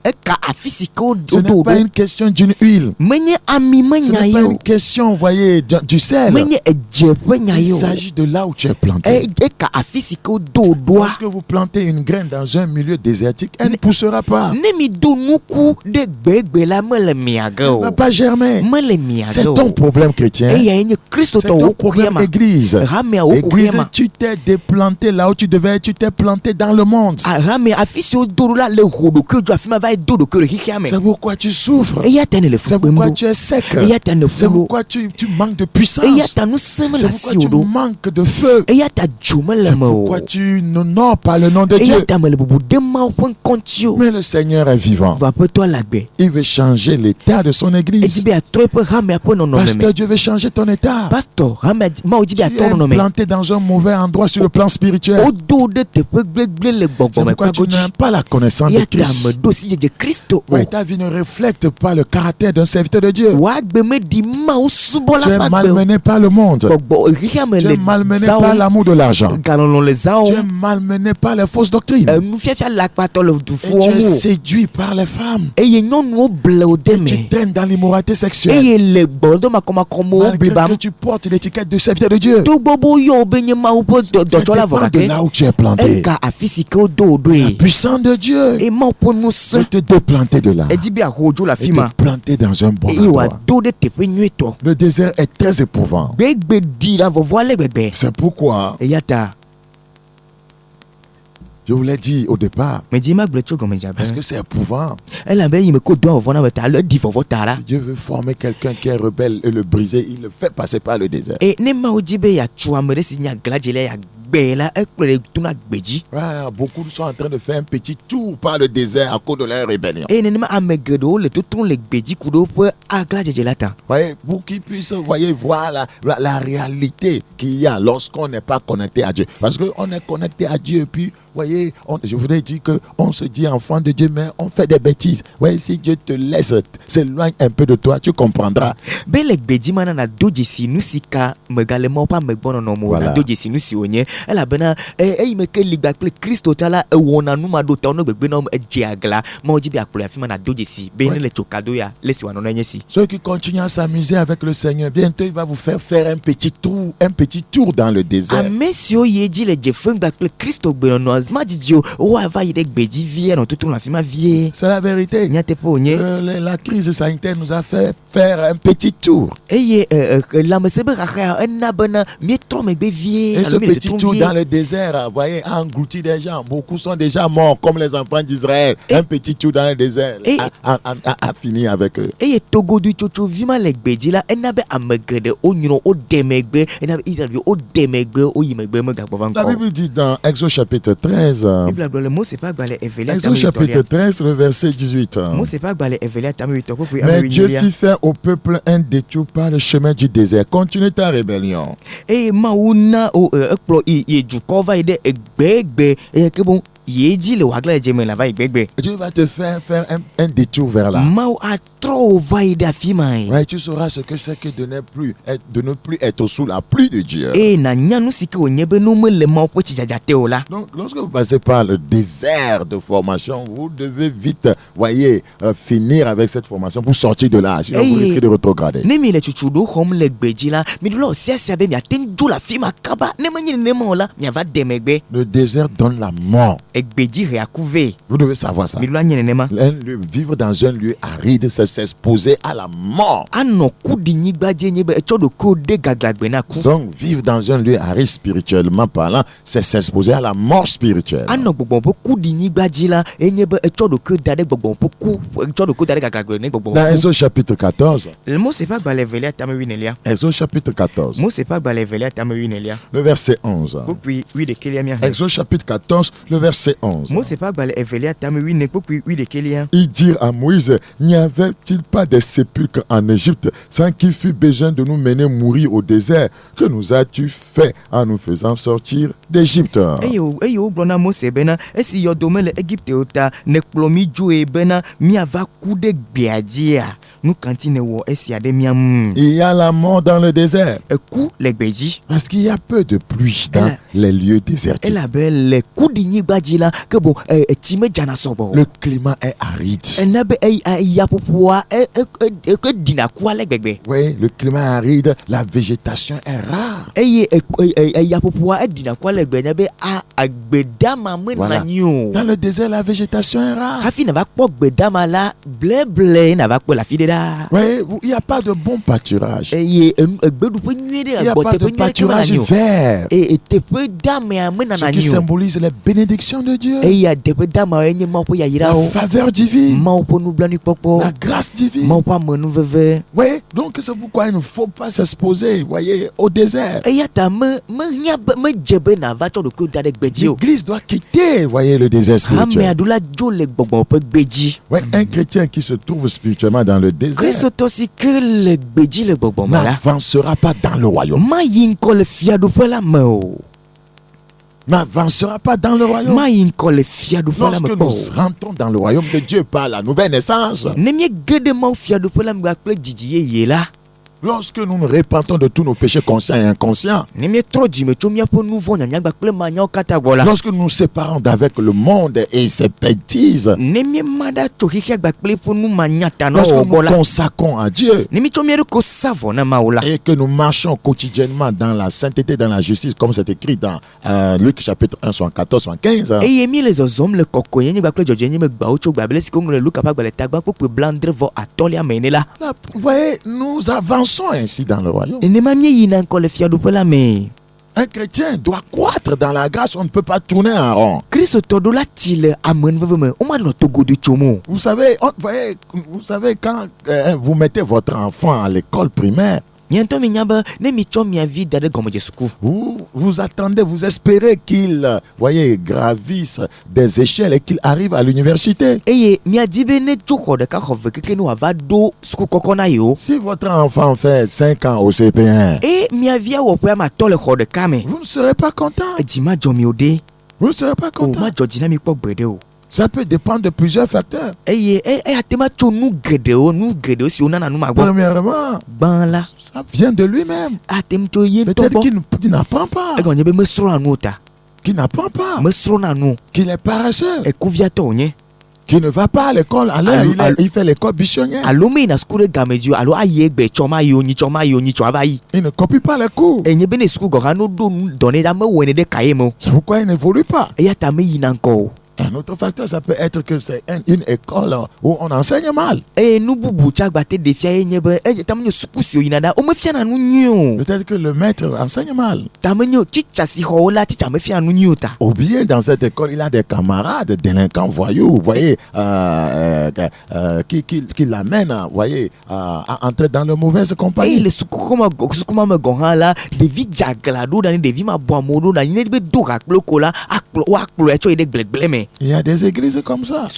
E ka afisi ko Ce do n'est do pas do. une question d'une huile. Menye ami Ce menya n'est pas yo. une question, voyez, du sel. Menye ejepe nya Il yo. s'agit de là où tu es planté. E ka afisi ko do doa. Lorsque vous plantez une graine dans un milieu désertique, elle ne poussera pas. Ne mi do nuku de gbegbe la me le miage Elle ne o. va pas germer. Me le miage C'est o. ton problème chrétien. E ya enye Kristo C'est to ton wo problème kuriema. église. Rame a wo Église, kuriema. tu t'es déplanté là où tu devais être. Tu t'es planté dans le monde. Rame afisi o do la le hodo ke jo afima va do do ke hikiame. C'est pourquoi tu souffres. E ya tane le C'est fuku pourquoi mbo. tu es sec. E ya tane C'est fulo. pourquoi tu manques de puissance. E ya tanu seme la C'est si pourquoi tu odo. manques de feu. E ya ta jume le C'est mo. pourquoi tu n'honores pas le nom de E ya Dieu. ta me le bubu de ma o pon kontio. Mais le Seigneur est vivant. Va pe to la gbe. Il veut changer l'état de son E di église. be atro pe rame a pe no no Parce meme. que Dieu veut changer ton état. Pastor rame ma o di be Tu atro no es me. planté dans un mauvais endroit sur le plan spirituel. O do de te pe gbegble le gbogbo C'est me pourquoi tu pagoji. n'as pas la connaissance de Ya ta me Christ. do si je Kristo. Oui, ta vie ne reflète pas le caractère d'un serviteur de Dieu. Wa gbe me di ma o subo Tu la es pa gbe. malmené par le monde. Gbogbo hikiame Tu le es malmené zao. par l'amour de l'argent. Galon le zao. Tu es malmené par les fausses doctrines. Nu fiafia la pato le du Et fu tu es omo. séduit par les femmes. E ye nyɔnu o ble o de Et tu me. traînes dans l'immoralité sexuelle. Eye le gbɔdɔ ma kɔma kɔmɔ o Malgré bli bam. que tu portes l'étiquette de serviteur de Dieu. To gbogbo yɔ o be nye ma o pe Ça dɔtsɔ la vɔ dépend de gake. là où tu es planté. Eka afi si ke o do o do La ye. puissance de Dieu E ma o pe nu peut se. te déplanter de là. Edi bi ahodzo la Et fi ma. te planter dans un bon Eye wa endroit. do de teƒe nyuitɔ. Le désert est très éprouvant. Gbegbe di la vɔvɔ ale gbegbe. C'est pourquoi Eya ta Je vous l'ai dit au départ. Est-ce que c'est éprouvant? Si Dieu veut former quelqu'un qui est rebelle et le briser, il le fait passer par le désert. Beaucoup sont en train de faire un petit tour par le désert à cause de leur rébellion. Pour qu'ils puissent voir la réalité qu'il y a lorsqu'on n'est pas connecté à Dieu. Parce qu'on est connecté à Dieu, puis je voudrais dire qu'on se dit enfant de Dieu, mais on fait des bêtises. Si Dieu te laisse s'éloigne un peu de toi, tu comprendras. Voilà. Ceux qui continuent à s'amuser avec le Seigneur, bientôt il va vous faire un petit tour dans le désert. C'est la vérité. La crise sanitaire nous a fait faire un petit tour. Et ce petit tour dans le désert, voyez, a englouti des gens. Beaucoup sont déjà morts, comme les enfants d'Israël. Un petit tour dans le désert a fini avec eux. La Bible dit dans Exode chapitre 13, Exode chapitre 13, le verset 18. Mais Dieu fit faire au peuple un détour par le chemin du désert. Continue ta rébellion. Dieu va te faire un détour vers là. Tu sauras ce que c'est que de ne plus être sous la pluie de Dieu. Donc, lorsque vous passez par le désert de formation, vous devez vite, finir avec cette formation pour sortir de là. Sinon, vous risquez de rétrograder. Le désert donne la mort. Vous devez savoir ça. Vivre dans un lieu aride, c'est s'exposer à la mort. Donc, vivre dans un lieu aride spirituellement parlant, c'est s'exposer à la mort spirituelle. Dans Exode chapitre 14, Exode chapitre 14, le verset 11. Exode chapitre 14, le verset 11. Ils dirent à Moïse, n'y avait-il pas des sépulcres en Égypte sans qu'il fût besoin de nous mener mourir au désert? Que nous as-tu fait en nous faisant sortir d'Égypte? Il y a la mort dans le désert. Parce qu'il y a peu de pluie dans les lieux désertiques. Le climat est aride. Oui, le climat est aride, la végétation est rare. Voilà. Dans le désert, la végétation est rare. Oui, il n'y a pas de bon pâturage. Il n'y a pas de pâturage vert. Ce qui symbolise les bénédictions de Dieu. La faveur divine. La grâce divine. Oui, donc c'est pourquoi il ne faut pas s'exposer, au désert. L'Église doit quitter, le désert spirituel. Oui, un chrétien qui se trouve spirituellement dans le désert n'avancera pas dans le royaume. N'avancera pas dans le royaume. Lorsque nous rentrons dans le royaume de Dieu par la nouvelle naissance, lorsque nous nous repentons de tous nos péchés conscients et inconscients, lorsque nous nous séparons d'avec le monde et ses bêtises, lorsque nous consacrons à Dieu et que nous marchons quotidiennement dans la sainteté, dans la justice, comme c'est écrit dans Luc chapitre 1, 14, 75, vous voyez, nous avançons ainsi dans le royaume. Un chrétien doit croître dans la grâce. On ne peut pas tourner en rond. Vous savez, vous savez quand vous mettez votre enfant à l'école primaire, vous attendez, vous espérez qu'il gravisse des échelles et qu'il arrive à l'université. Si votre enfant fait 5 ans au CP1, vous ne serez pas content. Vous ne serez pas content. Ça peut dépendre de plusieurs facteurs. Premièrement, ça vient de lui-même. Peut-être qu'il n'apprend pas. Qu'il n'apprend pas. Qu'il est paresseux. Qui ne va pas à l'école à l'heure. Il fait l'école bichonnière. Il ne copie pas les cours. C'est pourquoi il n'évolue pas. Un autre facteur, ça peut être que c'est une école où on enseigne mal. Peut-être que le maître enseigne mal. Ou bien dans cette école, il a des camarades délinquants voyous, vous voyez, qui l'amènent, à entrer dans de mauvaises compagnies. Il y a des églises comme ça.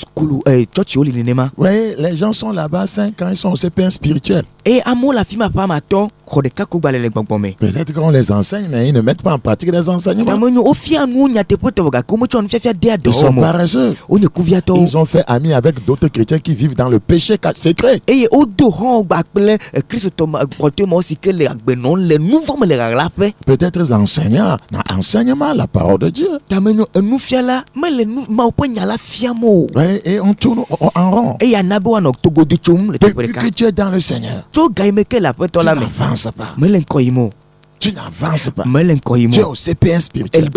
Oui, les gens sont là-bas 5 ans, ils sont au CP1 spirituel. Peut-être qu'on les enseigne, mais ils ne mettent pas en pratique les enseignements. Ils sont paresseux. Ils ont fait amis avec d'autres chrétiens qui vivent dans le péché secret. Peut-être l'enseignant n'enseigne mal la parole de Dieu. Et on tourne en rond. Depuis que tu es dans le Seigneur, tu n'avances pas. Tu n'avances pas. Tu es au CP1 spirituel.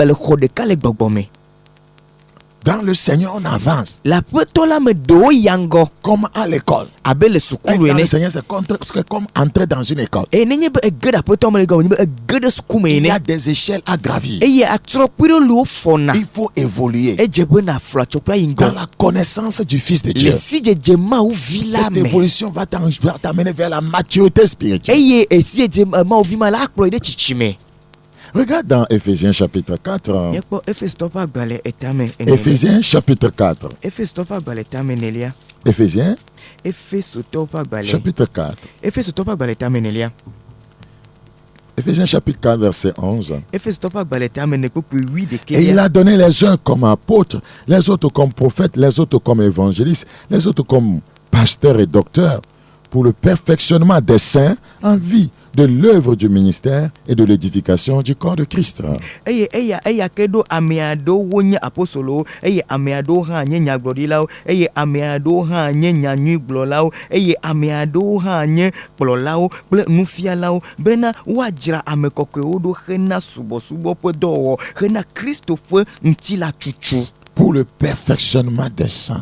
Dans le Seigneur, on avance. Comme à l'école. Dans le Seigneur, c'est comme entrer dans une école. Il y a des échelles à gravir. Il faut évoluer dans la connaissance du Fils de Dieu. Cette évolution va t'amener vers la maturité spirituelle. Regarde dans Ephésiens chapitre 4. Ephésiens chapitre 4. Ephésiens chapitre 4. Ephésiens chapitre 4 verset 11. Et il a donné les uns comme apôtres, les autres comme prophètes, les autres comme évangélistes, les autres comme pasteurs et docteurs, pour le perfectionnement des saints en vie de l'œuvre du ministère et de l'édification du corps de Christ. Pour le perfectionnement des saints.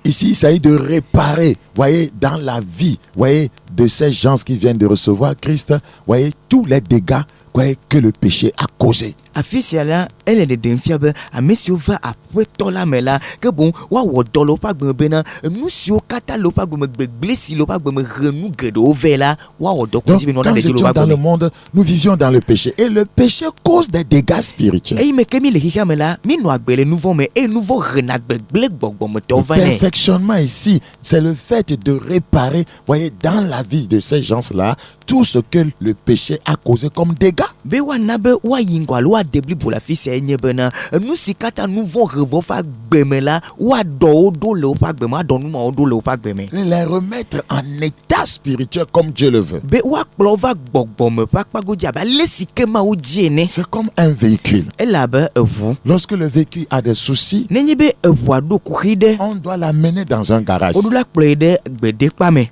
Ici, il s'agit de réparer, dans la vie, de ces gens qui viennent de recevoir Christ, tous les dégâts que le péché a causés. Donc, quand nous étions dans le monde, nous vivions dans le péché. Et le péché cause des dégâts spirituels. Le perfectionnement ici, c'est le fait de réparer, dans la vie de ces gens-là, tout ce que le péché a causé comme dégâts. Les remettre en état spirituel comme Dieu le veut. C'est comme un véhicule. Lorsque le véhicule a des soucis, on doit l'amener dans un garage.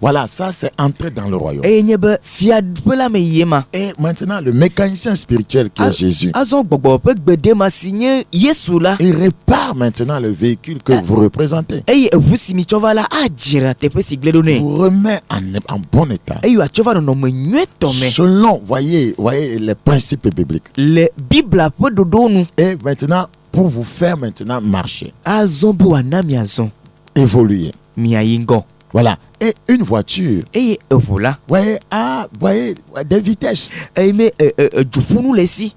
Voilà, ça c'est entrer dans le royaume. Et maintenant, le mécanicien spirituel qui est Jésus, Il répare maintenant le véhicule que vous représentez. Vous remet en bon état. Selon, voyez les principes bibliques. Et maintenant, pour vous faire maintenant marcher, évoluer. Voilà. Et une voiture, voyez des vitesses.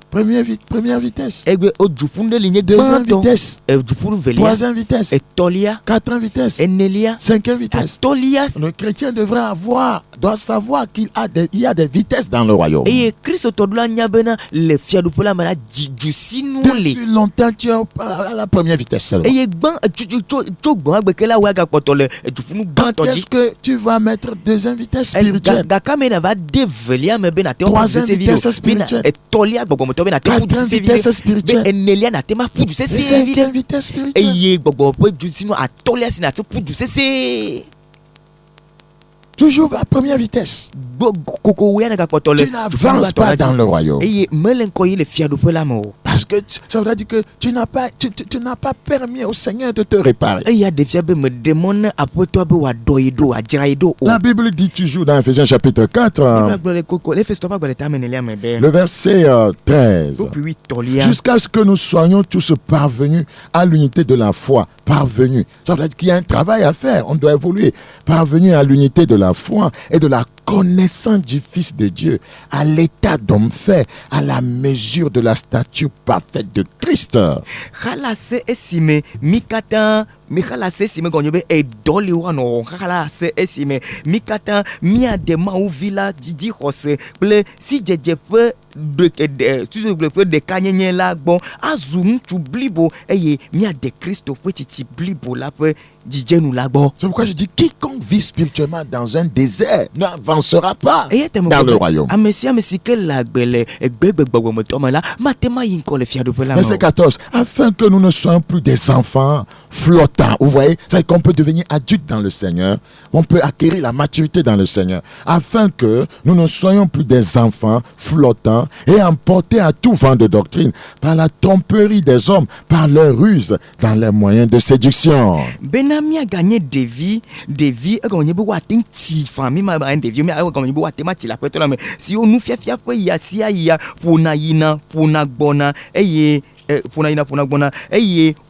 Première vitesse, deuxième vitesse, troisième vitesse, quatrième vitesse, cinquième vitesse. Le chrétien doit savoir qu'il y a des vitesses dans le royaume. Depuis longtemps, tu es à la première vitesse seulement. Est-ce que tu vas mettre deuxième vitesse spirituelle, troisième vitesse spirituelle, quatrième vitesse spirituelle, et cinquième vitesse spirituelle? Toujours à première vitesse. Tu n'avances pas dans le royaume. Parce que ça veut dire que tu n'as pas permis au Seigneur de te réparer. La Bible dit toujours dans Ephésiens chapitre 4, le verset 13, jusqu'à ce que nous soyons tous parvenus à l'unité de la foi. Parvenus. Ça veut dire qu'il y a un travail à faire. On doit évoluer. Parvenus à l'unité de la foi et de la connaissance du Fils de Dieu, à l'état d'homme fait, à la mesure de la stature parfaite de Christ. C'est pourquoi je dis quiconque vit spirituellement dans un désert n'avancera pas dans le royaume. Verset 14. Afin que nous ne soyons plus des enfants flottants. Vous voyez, c'est qu'on peut devenir adulte dans le Seigneur. On peut acquérir la maturité dans le Seigneur. Afin que nous ne soyons plus des enfants flottants et emportés à tout vent de doctrine par la tromperie des hommes, par leur ruse dans les moyens de séduction. Benamia gagné des vies, gagné beaucoup à ti famille ma des vies, mais gagné beaucoup à thématique la peut mais si on nous fait ya si ya pour na gbona pour na gbona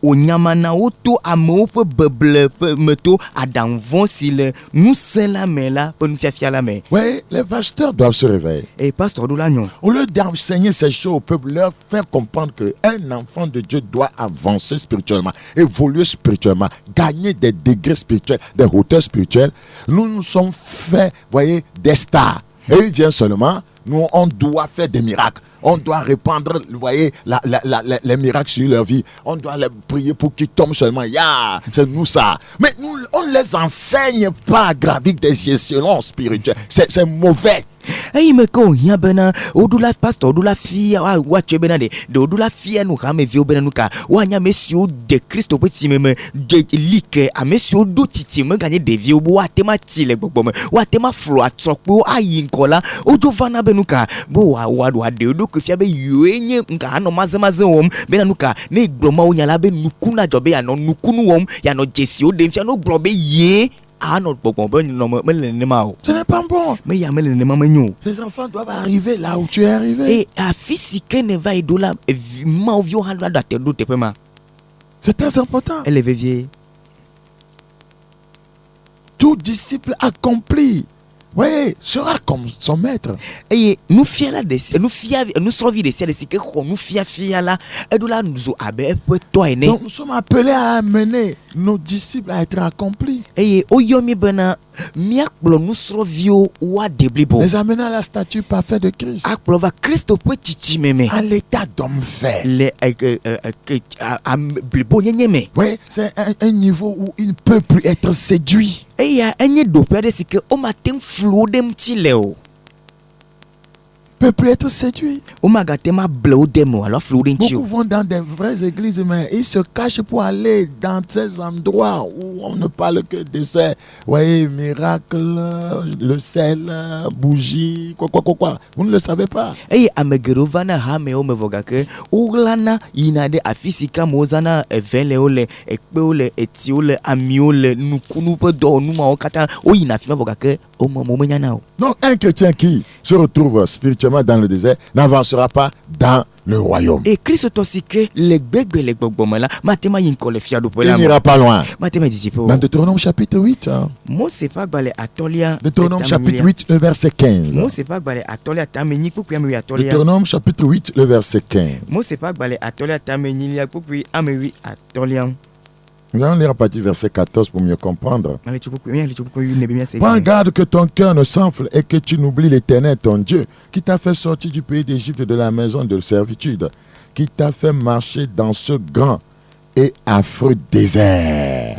onyamana oto amopo beble meto adanvon s'il nous c'est la mais là pour nous faire la mais. Oui, les pasteurs doivent se réveiller. Et pasteur Doulagnon, au lieu d'enseigner ces choses au peuple, leur faire comprendre que un enfant de Dieu doit avancer spirituellement, évoluer spirituellement, gagner des degrés spirituels, des hauteurs spirituelles. Nous nous sommes fait, voyez, des stars. Et il vient seulement, nous on doit faire des miracles. On doit répandre, vous voyez, les miracles sur leur vie. On doit les prier pour qu'ils tombent seulement. C'est nous ça. Mais nous, on ne les enseigne pas à gravir des échelons spirituels. C'est mauvais. Hey me ko ya bena odula pastor odula fia wa che bena de odula fia no ha me vi obena no ka wa nya mesio de Christo peti me de like a mesio do titi me ganye de vi obo wa tema tile gbogbo me wa tema flo atokpo ayi nkola ojo vana benuka bo wa de do ko fia be yuenye nka no mazemaze wom bena no ka na igboma onyala be nukuna jobe ya no nukunu wom ya no jesi o de fia no globe ye. Ce n'est pas bon. Ces enfants doivent arriver là où tu es arrivé. C'est très important. Tout disciple accompli, oui, sera comme son maître. Et nous fier là nous survivre de c'est que nous fier là et de là nous donc nous sommes appelés à amener nos disciples à être accomplis. Et oyomi bena miakblo nous survivre ou déblibo. Les amener à la stature parfaite de Christ. Akplova Christo petit meme. À l'état d'homme fait. Les blibo nyeme. Oui, c'est un niveau où il ne peut plus être séduit. Et il y a un do père c'est que au matin flou dem tileo. peut plus être séduit. Beaucoup vont dans des vraies églises, mais ils se cachent pour aller dans ces endroits où on ne parle que de ces, voyez, miracles, le sel, bougie, quoi. Vous ne le savez pas. Donc un chrétien qui se retrouve spirituellement dans le désert n'avancera pas dans le royaume. Il n'ira pas loin. Dans Deutéronome chapitre 8. Deutéronome chapitre 8, le verset 15. Deutéronome chapitre 8, le verset 15. Nous allons lire à partir du verset 14 pour mieux comprendre. Prends garde que ton cœur ne s'enfle et que tu n'oublies l'Éternel, ton Dieu, qui t'a fait sortir du pays d'Égypte de la maison de servitude, qui t'a fait marcher dans ce grand et affreux désert.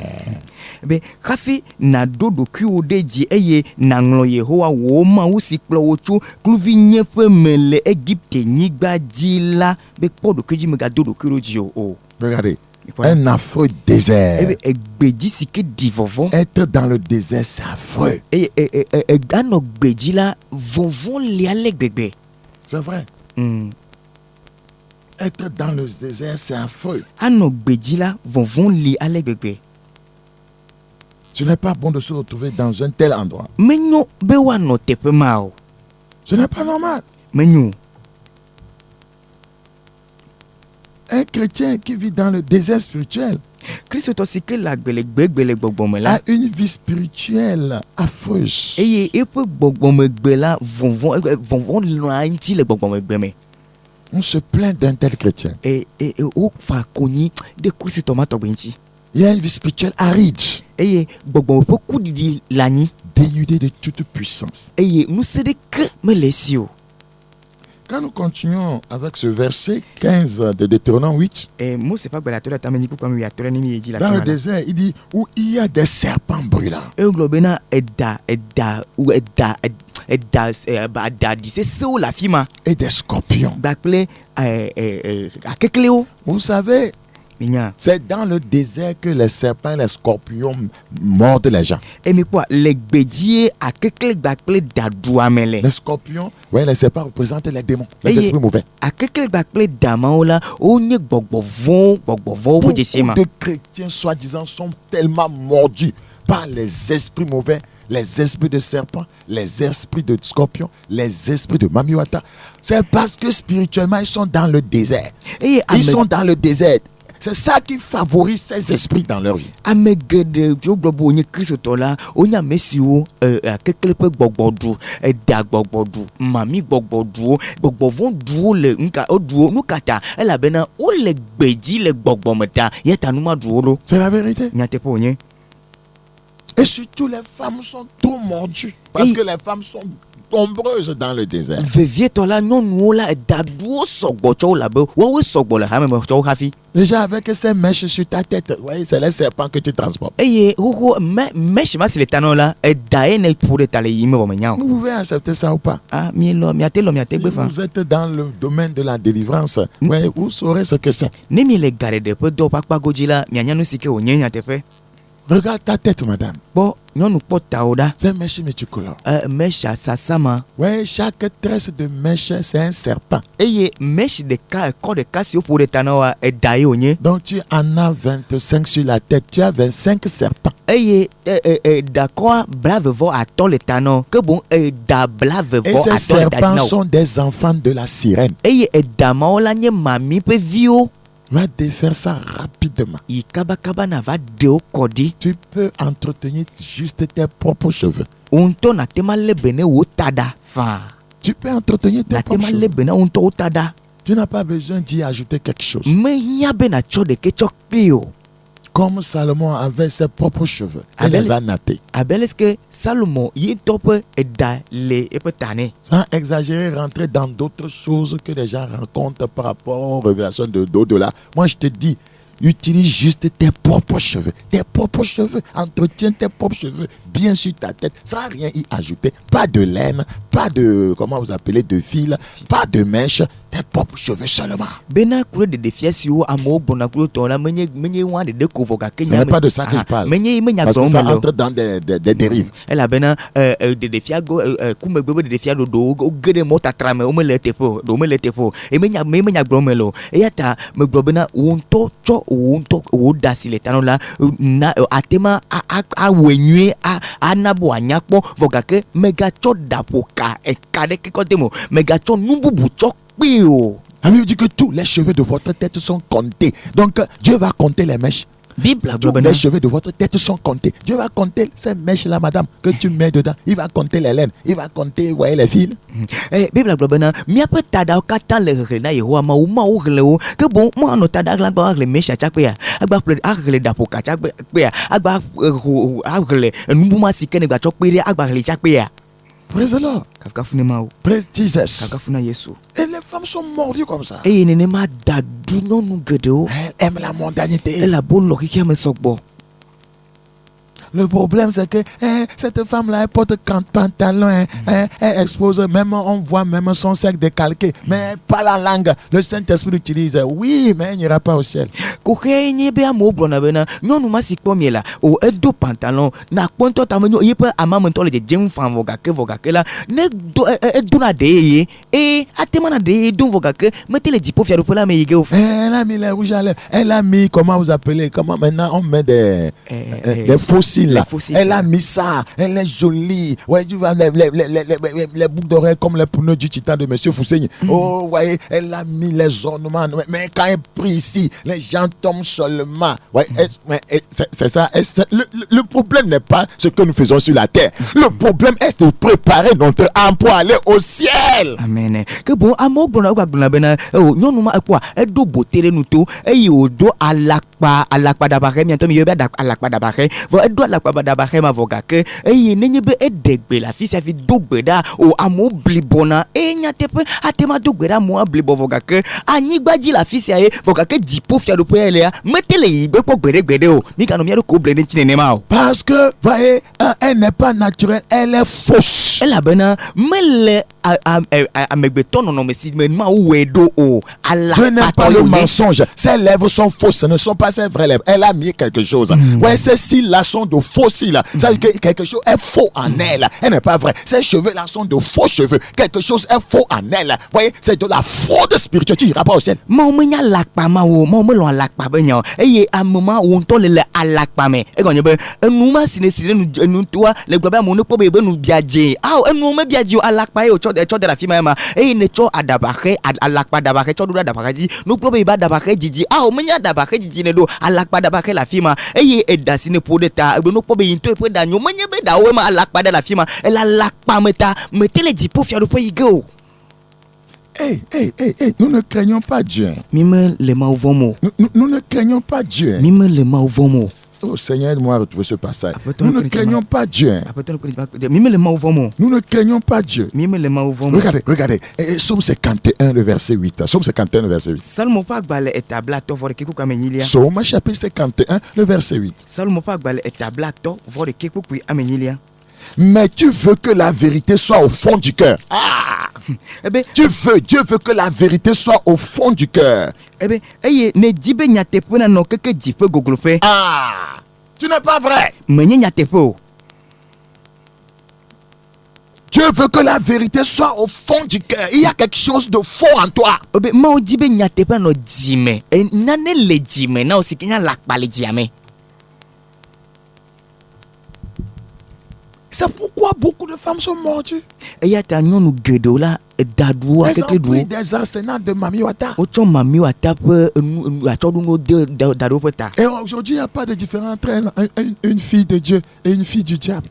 Kafi na dodo kiode di eye na nglo Yehowa wo ma wo sikplo wo chu kluvi nyefe mele Egypte nyigba di la be podo keji mega dodo kiroji o. Regardez. Un affreux désert. Être dans le désert, c'est affreux. C'est vrai. Être dans le désert, c'est affreux. Ce n'est pas bon de se retrouver dans un tel endroit. Ce n'est pas normal. Un chrétien qui vit dans le désert spirituel a une vie spirituelle affreuse. On se plaint d'un tel chrétien. Il a une vie spirituelle aride, dénudé de toute puissance. Quand nous continuons avec ce verset 15 de Deutéronome 8, dans le désert, il dit où il y a des serpents brûlants. Et des scorpions. Vous savez, c'est dans le désert que les serpents et les scorpions mordent les gens. Les scorpions, ouais, les serpents représentent les démons, les esprits mauvais. Beaucoup de chrétiens, soi-disant, sont tellement mordus par les esprits mauvais, les esprits de serpents, les esprits de scorpions, les esprits de mamiwata. C'est parce que spirituellement, ils sont dans le désert. Ils sont dans le désert. C'est ça qui favorise ces esprits dans leur vie. C'est la vérité. Et surtout, les femmes sont trop mordues. Parce que les femmes sont nombreuses dans le désert. Déjà avec ces mèches sur ta tête, voyez, c'est les serpents que tu transportes. Vous pouvez accepter ça ou pas? Si vous êtes dans le domaine de la délivrance, ouais, vous saurez ce que c'est. Regarde ta tête, madame. C'est mèche multicolore. Ouais, chaque tresse de mèche, c'est un serpent. Donc tu en as 25 sur la tête, tu as 25 serpents. Et ces serpents sont des enfants de la sirène. Va défaire ça rapidement. Tu peux entretenir juste tes propres cheveux. Tu peux entretenir tes propres cheveux. Tu n'as pas besoin d'y ajouter quelque chose. Comme Salomon avait ses propres cheveux, il les a nattés. Sans exagérer, rentrer dans d'autres choses que les gens rencontrent par rapport aux révélations de d'au-delà. Moi, je te dis, utilise juste tes propres cheveux. Tes propres cheveux. Entretiens tes propres cheveux bien sur ta tête, sans rien y ajouter. Pas de laine, pas de, comment vous appelez, de fil, pas de mèche. Tes propres cheveux seulement. Ce n'est pas de ça que je parle. Parce que ça entre dans des dérives. La Bible dit que tous les cheveux de votre tête sont comptés. Donc Dieu va compter les mèches. Tous les cheveux de votre tête sont comptés. Dieu va compter ces mèches-là, madame, que tu mets dedans. Il va compter les laines. Il va compter, vous voyez, les fils. Bible globana mi apa tada o kata le rena Yehowa ma o gleo ke bon mo no tada la ba le mesha chakpe ya agba ple agle dapo ka chakpe ya agba agle nbuma sikene gba chokpe ya agba le chakpe ya. Praise the Lord. Kafkafune ma o. Praise Jesus. Kafkafuna Yesu. Et les femmes sont mordues comme ça. Et nene ma dadu non nu gedo. Elles aiment la mondanité. Elle a beau lori qui me sokbo. Le problème, c'est que cette femme-là, elle porte pantalon, elle expose, même on voit même son sexe décalqué, mais elle parle la langue. Le Saint-Esprit utilise, oui, mais il n'ira pas au ciel. Edo pantalon na kwento tamanyo yepe amamento le jem fan vogake la ne do eduna de e atema na de don vogake mettez les dipo fiado pour la meige au elle a mis les rouges à lèvres, elle a mis, comment vous appelez, comment maintenant on met des fossiles là. Elle a mis ça, elle est jolie. Ouais, tu vois les boucles d'oreilles comme les pneus du titan de Monsieur Fousseini. Oh, ouais, elle a mis les ornements. Mais quand elle prie ici, les gens tombent seulement. Ouais, c'est ça. Le problème n'est pas ce que nous faisons sur la terre. Le problème est de préparer notre âme pour aller au ciel. Amen. Que bon, amour, bon, bena. Oh, non, non, quoi? Elle doit botter nous tout. Et il doit à l'akpa d'abare. Bientôt, il y a à l'akpa d'abare. Elle doit l'akpa d'abare, ma vogake. Et il n'y a pas de la fille, ça fait dogbeda. Oh, amour, blibona. Et il n'y a pas atema dogbeda, moi, blibo vogake. Ani badji la fille, ça y est, vogake, dipo, fier de poêle, mettez-les, pour bedeo. Mikanomia de coble, parce que, voyez, elle n'est pas naturelle, elle est fausse. Elle a bena, mais ce n'est pas le mensonge. Ses lèvres sont fausses, ce ne sont pas ses vraies lèvres. Elle a mis quelque chose. Ouais, ces cils-là sont de faux cils. Ça veut dire que quelque chose est faux en elle. Elle n'est pas vraie. Ces cheveux-là sont de faux cheveux. Quelque chose est faux en elle. Vous voyez, c'est de la fraude spirituelle. Tu n'iras pas au ciel. De la fille et ne cho adabare alakpa dabare cho dura dabare di no probe ba dabare jiji menya dabare jiji ne do alakpa dabare la fille et edasine pour de ta no probe into pour da nyo menya be da we ma alakpa de la fille elle alakpa meta mettez les dipo fiado pour y go. Hey, nous ne craignons pas Dieu. Mime le ma ovomo. Nous ne craignons pas Dieu. Mime le ma ovomo. Oh Seigneur, aide-moi à retrouver ce passage. Nous ne craignons pas Dieu. Nous ne craignons pas Dieu. Regardez. Psaume 51, le verset 8. Psaume 51, le verset 8. Psaume chapitre 51, le verset 8. Mais tu veux que la vérité soit au fond du cœur. Dieu veut que la vérité soit au fond du cœur. Tu n'es pas vrai. Dieu veut que la vérité soit au fond du cœur. Il y a quelque chose de faux en toi. C'est pourquoi beaucoup de femmes sont mordues. Elles ont pris des arsenaux de mamiwata. Et aujourd'hui, il n'y a pas de différence entre une fille de Dieu et une fille du diable.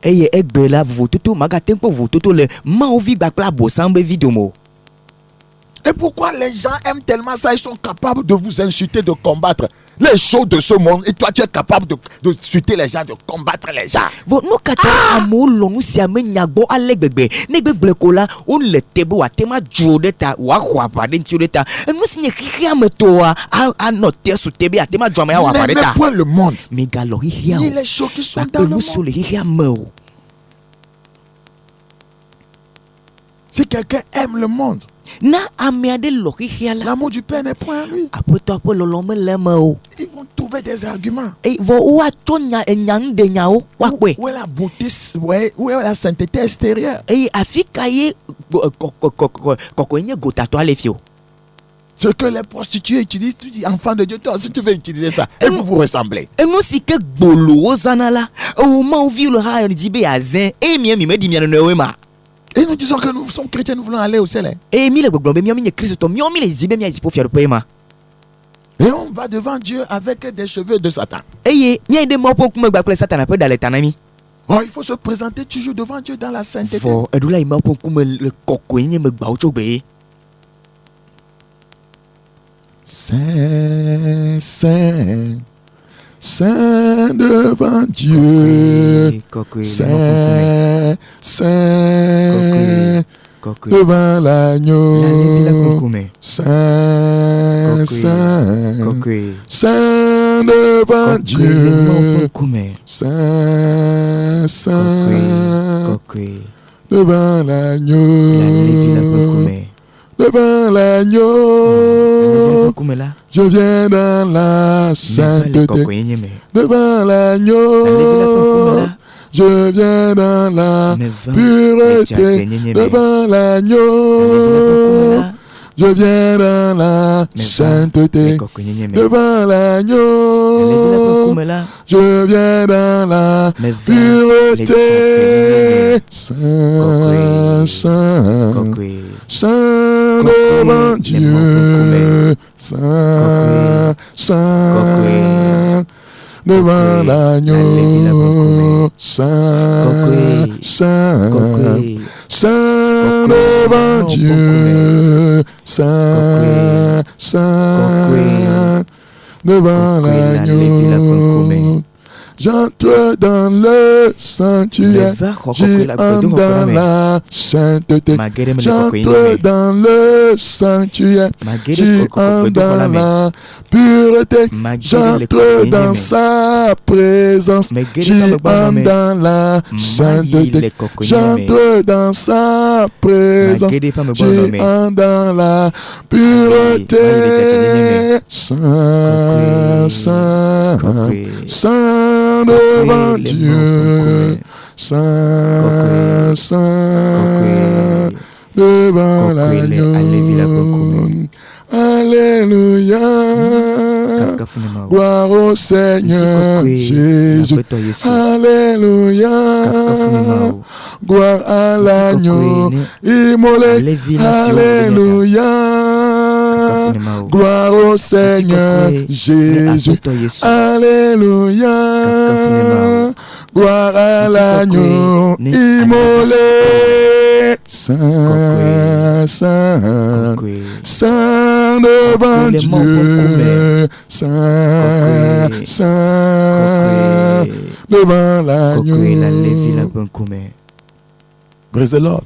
Et pourquoi les gens aiment tellement ça? Ils sont capables de vous insulter, de combattre les choses de ce monde. Et toi, tu es capable de insulter les gens, de combattre les gens. Nous amour nous si amène nyagbo alegbegbe. Negbegble kola on le tebo atema jodeta wa kwa paden tudeta. Nous si nyekria metoa a noter sous tebe atema joma ya wa pareta. N'aimez point le monde. Mais galori hia. Ni les choses qui sont dans le monde. Nous le hia meo. Si quelqu'un aime le monde, l'amour du Père n'est point à lui. Ils vont trouver des arguments. Où est la beauté, où est la sainteté extérieure? Ce que les prostituées utilisent, tu dis, enfant de Dieu, toi aussi tu veux utiliser ça. Et vous vous ressemblez. Et nous, si que bolo zanala, au moment où vit le rayon dit béazin, et mieux, me dit bien le ma. Et nous disons que nous sommes chrétiens, nous voulons aller au ciel. Et on va devant Dieu avec des cheveux de Satan. Oh, il faut se présenter toujours devant Dieu dans la sainteté. Saint, saint, saint devant Dieu, saint, saint devant l'agneau, saint, saint, saint devant Dieu, saint, saint devant l'agneau, devant l'agneau, je viens dans la sainteté. Devant l'agneau, je viens dans la pureté. Devant l'agneau, je viens dans la sainteté. Devant l'agneau, je viens dans la pureté. Saint, saint, saint devant Dieu, saint, saint devant l'agneau, saint, saint, saint devant Dieu, saint, saint devant l'agneau. J'entre dans le sanctuaire, j'entre dans la sainteté. J'entre dans le sanctuaire, j'entre dans la pureté. J'entre dans sa présence, j'entre dans la sainteté. J'entre dans sa présence, j'entre dans la pureté. Saint, saint, saint devant Dieu, saint, saint devant l'agneau. Alléluia, gloire au Seigneur Jésus. Alléluia, gloire à l'agneau immolé. Alléluia, gloire au Seigneur Jésus. Alléluia, gloire à l'agneau immolé. Saint, saint, saint devant Dieu, saint, saint devant l'agneau. Praise the Lord.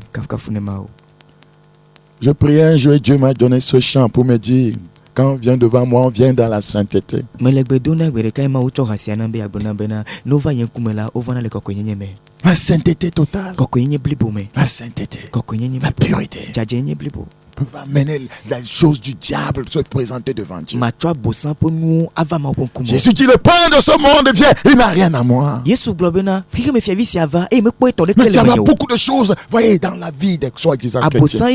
Je priais un jour et Dieu m'a donné ce chant pour me dire, quand on vient devant moi, on vient dans la sainteté. La sainteté totale. La sainteté. La pureté. Peut pas mener la chose du diable se présenter devant Dieu. Jésus dit, le pain de ce monde vient, il n'a rien à moi. Mais il y a beaucoup de choses, voyez, dans la vie des soi-disant chrétiens.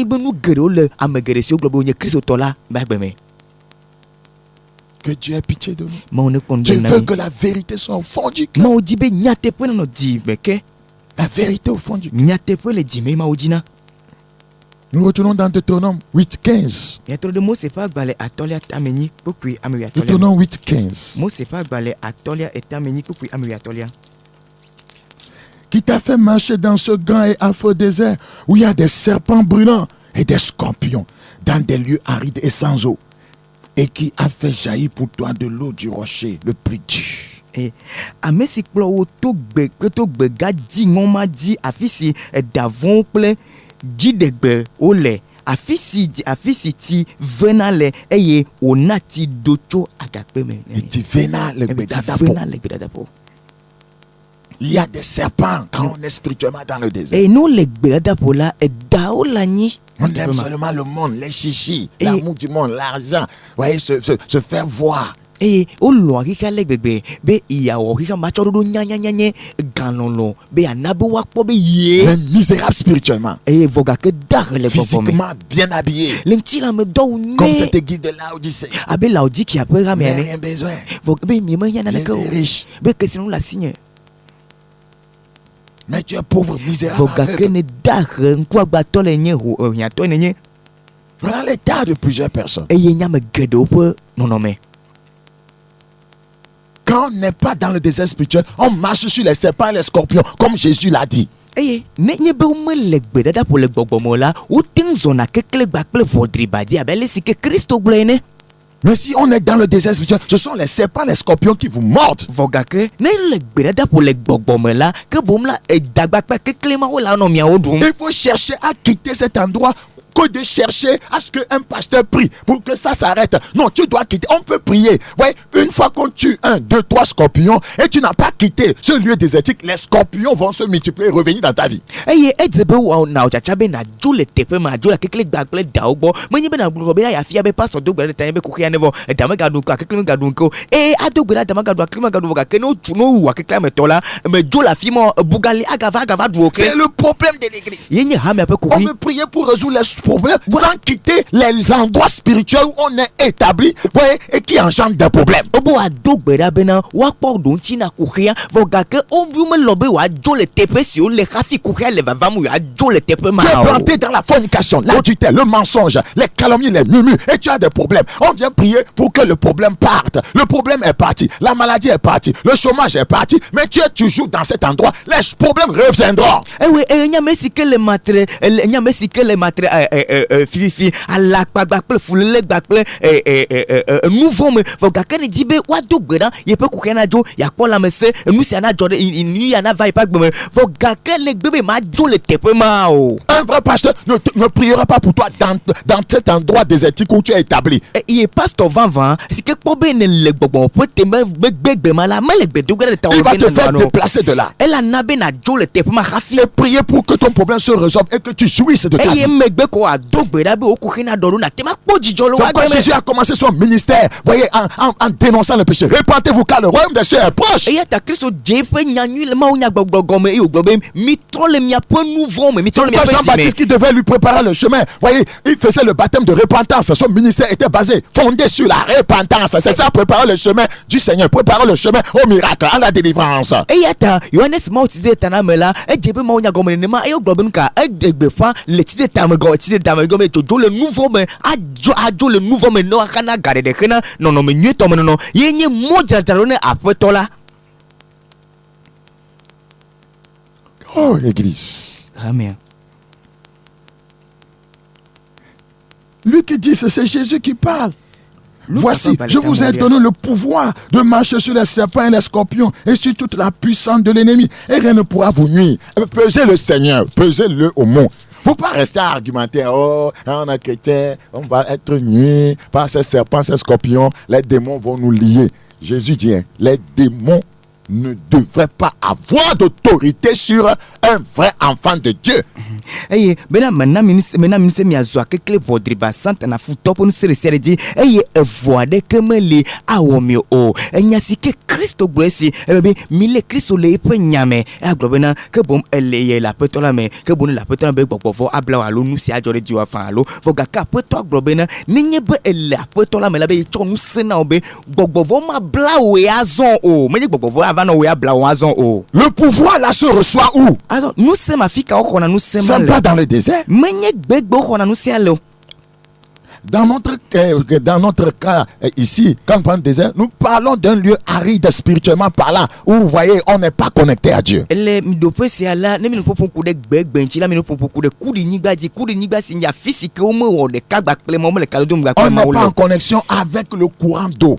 Que Dieu ait pitié de nous. Dieu veut que la vérité soit au fond du cœur. La vérité au fond du cœur. Nous retournons dans Deutéronome 8.15. Deutéronome 8.15. Qui t'a fait marcher dans ce grand et affreux désert où il y a des serpents brûlants et des scorpions dans des lieux arides et sans eau, et qui a fait jaillir pour toi de l'eau du rocher le plus dur. Et amesi kple wo to gbe gadzi ngoma di afisi davon kple dzidegbe ole afisi ti vena le eye onati docho agakpe me. Ti vena le gbedadapo. Il y a des serpents quand on est spirituellement dans le désert. Et nous les gbedadapo là dao lani. On aime seulement le monde, les chichis, l'amour du monde, l'argent. Voyez, se faire voir. Et o lo akika legbegbe be iyawo kika machododo nyanyanyanye ganolo be anabe wakpo be ye même misérable spirituellement et voga que dar le physiquement bien habillé l'entila me do comme cette église de Laodicée abe Laodicée après ramene rien besoin voga be mi me yana ko riche be que sinon la signe mais tu es pauvre misérable voga que ne dar kwa gbato le nye ho nyato ne. Voilà l'état de plusieurs personnes. Et yenya me gedo pe non mais quand on n'est pas dans le désert spirituel, on marche sur les serpents et les scorpions, comme Jésus l'a dit. Eh, ne be me legbe dada pour le gbogbomo la, ou ting zona ke kle gbakple vodri badi abele si ke Christo glene. Mais si on est dans le désert spirituel, ce sont les serpents, les scorpions qui vous mordent. Voga ke ne legbe dada pour le gbogbomo la, ke bom la dagbakpe ke klema o la no mia odum. Il faut chercher à quitter cet endroit que de chercher à ce qu'un pasteur prie pour que ça s'arrête. Non, tu dois quitter. On peut prier. Ouais, une fois qu'on tue 1, 2, 3 scorpions et tu n'as pas quitté ce lieu désertique, les scorpions vont se multiplier et revenir dans ta vie. Eye edzebe wa na ochachabe na jule tepe ma jula kekle gbakple daogbo. Menye be na gbe na ya fia be pastor do gbe tan be ko kia nevo. Dama gadu ka kekle gadu ko. Ado gbe dama gadu aklima gadu voga ke no chuno wa kekle metola me jola fimo bugali agava duoke. C'est le problème de l'église. Yenye ha me pe ko. On veut prier pour résoudre les problèmes sans quitter les endroits spirituels où on est établi, voyez, et qui engendrent des problèmes. Obo adogbe da bena wa kpo don china kuhia voga ke obu me lobe wa jole tepe si o le khafi kuhia le vavamu ya jole tepe ma. Tu es planté dans la fornication, l'adultère, le mensonge, les calomnies, les murmures, et tu as des problèmes. On vient prier pour que le problème parte. Le problème est parti, la maladie est partie, le chômage est parti, mais tu es toujours dans cet endroit, les problèmes reviendront. Eh oui, nya si que le matre fifi ala kpagbakple fulele gbakple nouveau me voga ke ne dibe wa dogbe na ye pe kuke na jo ya kpo la mese nu si ana jode ni ya na vai pa gbe me voga ke ne gbe ma jo le tepe ma o. Un vrai pasteur ne priera pas pour toi dans cet endroit désertique où tu es établi. Il est pasteur vanvan si que kpo be ne le gbogbo pe te me gbegbe ma la me le gbe dogbe ta o. Il va te faire déplacer de là. Elle a na be na jo le tepe ma hafi. Et prier pour que ton problème se résolve et que tu jouisses de ta vie. C'est pourquoi Jésus a commencé son ministère, voyez, en dénonçant le péché. Répentez-vous car le royaume des cieux est proche. Jean-Baptiste qui devait lui préparer le chemin, voyez, il faisait le baptême de repentance. Son ministère était basé, fondé sur la repentance. C'est ça, préparer le chemin du Seigneur, préparer le chemin au miracle, à la délivrance. Le nouveau mais adjo le nouveau mais no akana gare de kena non me nyeto me no yenye moja tarone apetola. Oh église. Amen. Lui qui dit c'est Jésus qui parle. Voici, je vous ai donné le pouvoir de marcher sur les serpents et les scorpions et sur toute la puissance de l'ennemi et rien ne pourra vous nuire. Pesez le Seigneur, pesez-le au mont. Faut pas rester à argumenter, oh, on est chrétien, on va être nuit par ces serpents, ces scorpions, les démons vont nous lier. Jésus dit, les démons ne devraient pas avoir d'autorité sur un vrai enfant de Dieu. Eye bena menamini mi azwa kekle vodri basante na futopo nu sere di eye voade kemele awomi o enya sike Kristo glesi ebe mile Kristo le pe nyame aglobena ke bom eleye la petola me ke bonu la petola be gbogbo abla alo nu si ajore di wa fa alo voga ka peto aglobena ninye be ele petola me la be cho nu sena obe gbogbo ma bla we azon o menye gbogbo ava no we abla o azon o. Le pouvoir là se reçoit où? Alors nous sommes afika o kona nous sommes pas dans le désert. Dans notre cas ici, quand on parle de désert, nous parlons d'un lieu aride spirituellement parlant, où vous voyez, on n'est pas connecté à Dieu. On n'est pas en connexion avec le courant d'eau.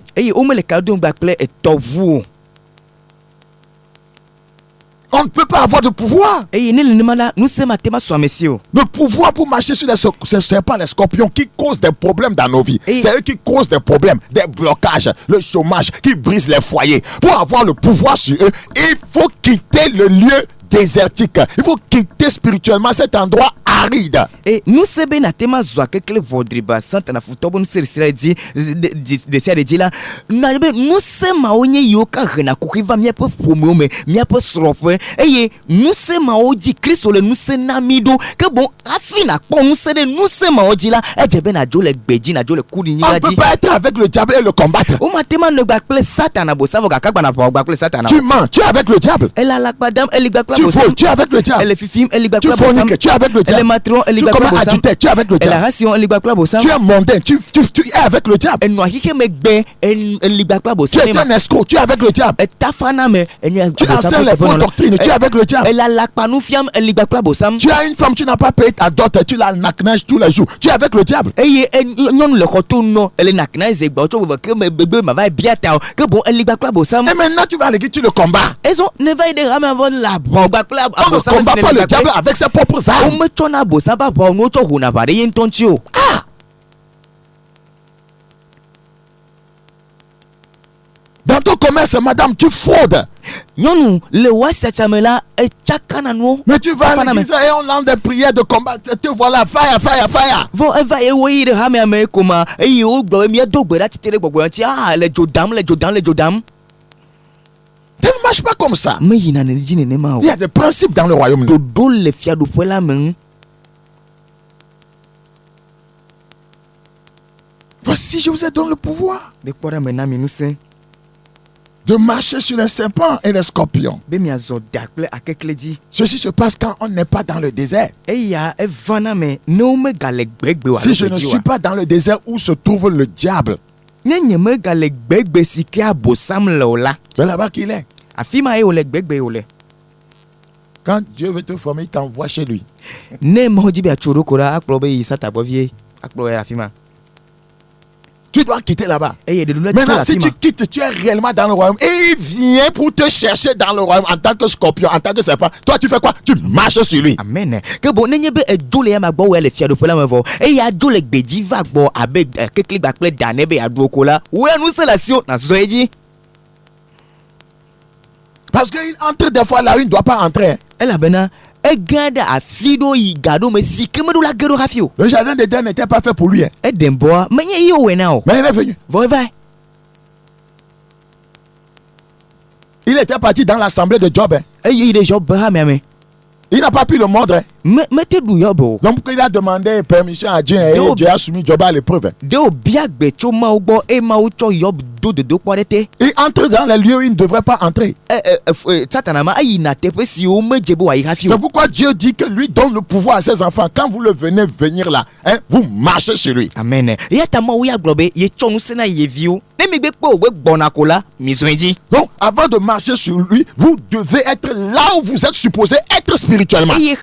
On ne peut pas avoir de pouvoir. Le pouvoir pour marcher sur les serpents, les scorpions qui causent des problèmes dans nos vies. C'est eux qui causent des problèmes, des blocages, le chômage, qui brisent les foyers. Pour avoir le pouvoir sur eux, il faut quitter le lieu désertique. Il faut quitter spirituellement cet endroit aride. Et nous sommes na tema zwa kekele vodriba santa na futobo nous serisira di de là nous sommes onye yoka rena kukiva mia pe pomome mia pe srofe eye nous sommes oji Kristo le nous sommes namido que bon afina pon nous sommes oji là e jebe na jole gbeji na jole kudi ni on peut pas être avec le diable et le combattre. O matema ne gakple satana bo savo gakagba na gakple satana. Tu mens, tu es avec le diable. Elle a la madame elle gakple. Tu voles, tu es avec le diable. Elle fifim elle gakple. Tu forniques, tu es avec le diable. Tu commences à adultère, tu es avec le diable. Tu es mondain, tu es avec le diable. Tu es un escroc, tu es avec le diable. Tu enseignes les fausses doctrines, tu es avec le diable. Tu as une femme, tu n'as pas payé ta dot, tu la naknages tous les jours, tu es avec le diable. Et maintenant tu vas à l'église, tu le combats. On ne combat pas le diable avec ses propres armes. Ah! Dans ton commerce, madame, tu fraudes. Mais tu vas à l'église et on lance des prières de combat. Tu vois là, fire, fire, fire. Ça ne marche pas comme ça. Il y a des principes dans le royaume. Voici, je vous ai donné le pouvoir de marcher sur les serpents et les scorpions. Ceci se passe quand on n'est pas dans le désert. Si je ne suis pas dans le désert où se trouve le diable, c'est là-bas qu'il est. Quand Dieu veut te former, il t'envoie chez lui. Tu dois quitter là-bas. Maintenant, si tu quittes, tu es réellement dans le royaume. Et il vient pour te chercher dans le royaume en tant que scorpion, en tant que serpent. Toi, tu fais quoi? Tu marches sur lui. Amen. Parce qu'il entre des fois là où il ne doit pas entrer. Le jardin d'Éden n'était pas fait pour lui. Mais il est venu. Il était parti dans l'assemblée de Job. Il n'a pas pu le mordre. Donc il a demandé permission à Dieu et Dieu a soumis Job à l'épreuve. Il entre dans les lieux où il ne devrait pas entrer. C'est pourquoi Dieu dit que lui donne le pouvoir à ses enfants. Quand vous le venez venir là, vous marchez sur lui. Amen. Donc avant de marcher sur lui, vous devez être là où vous êtes supposé être spirituellement. Mais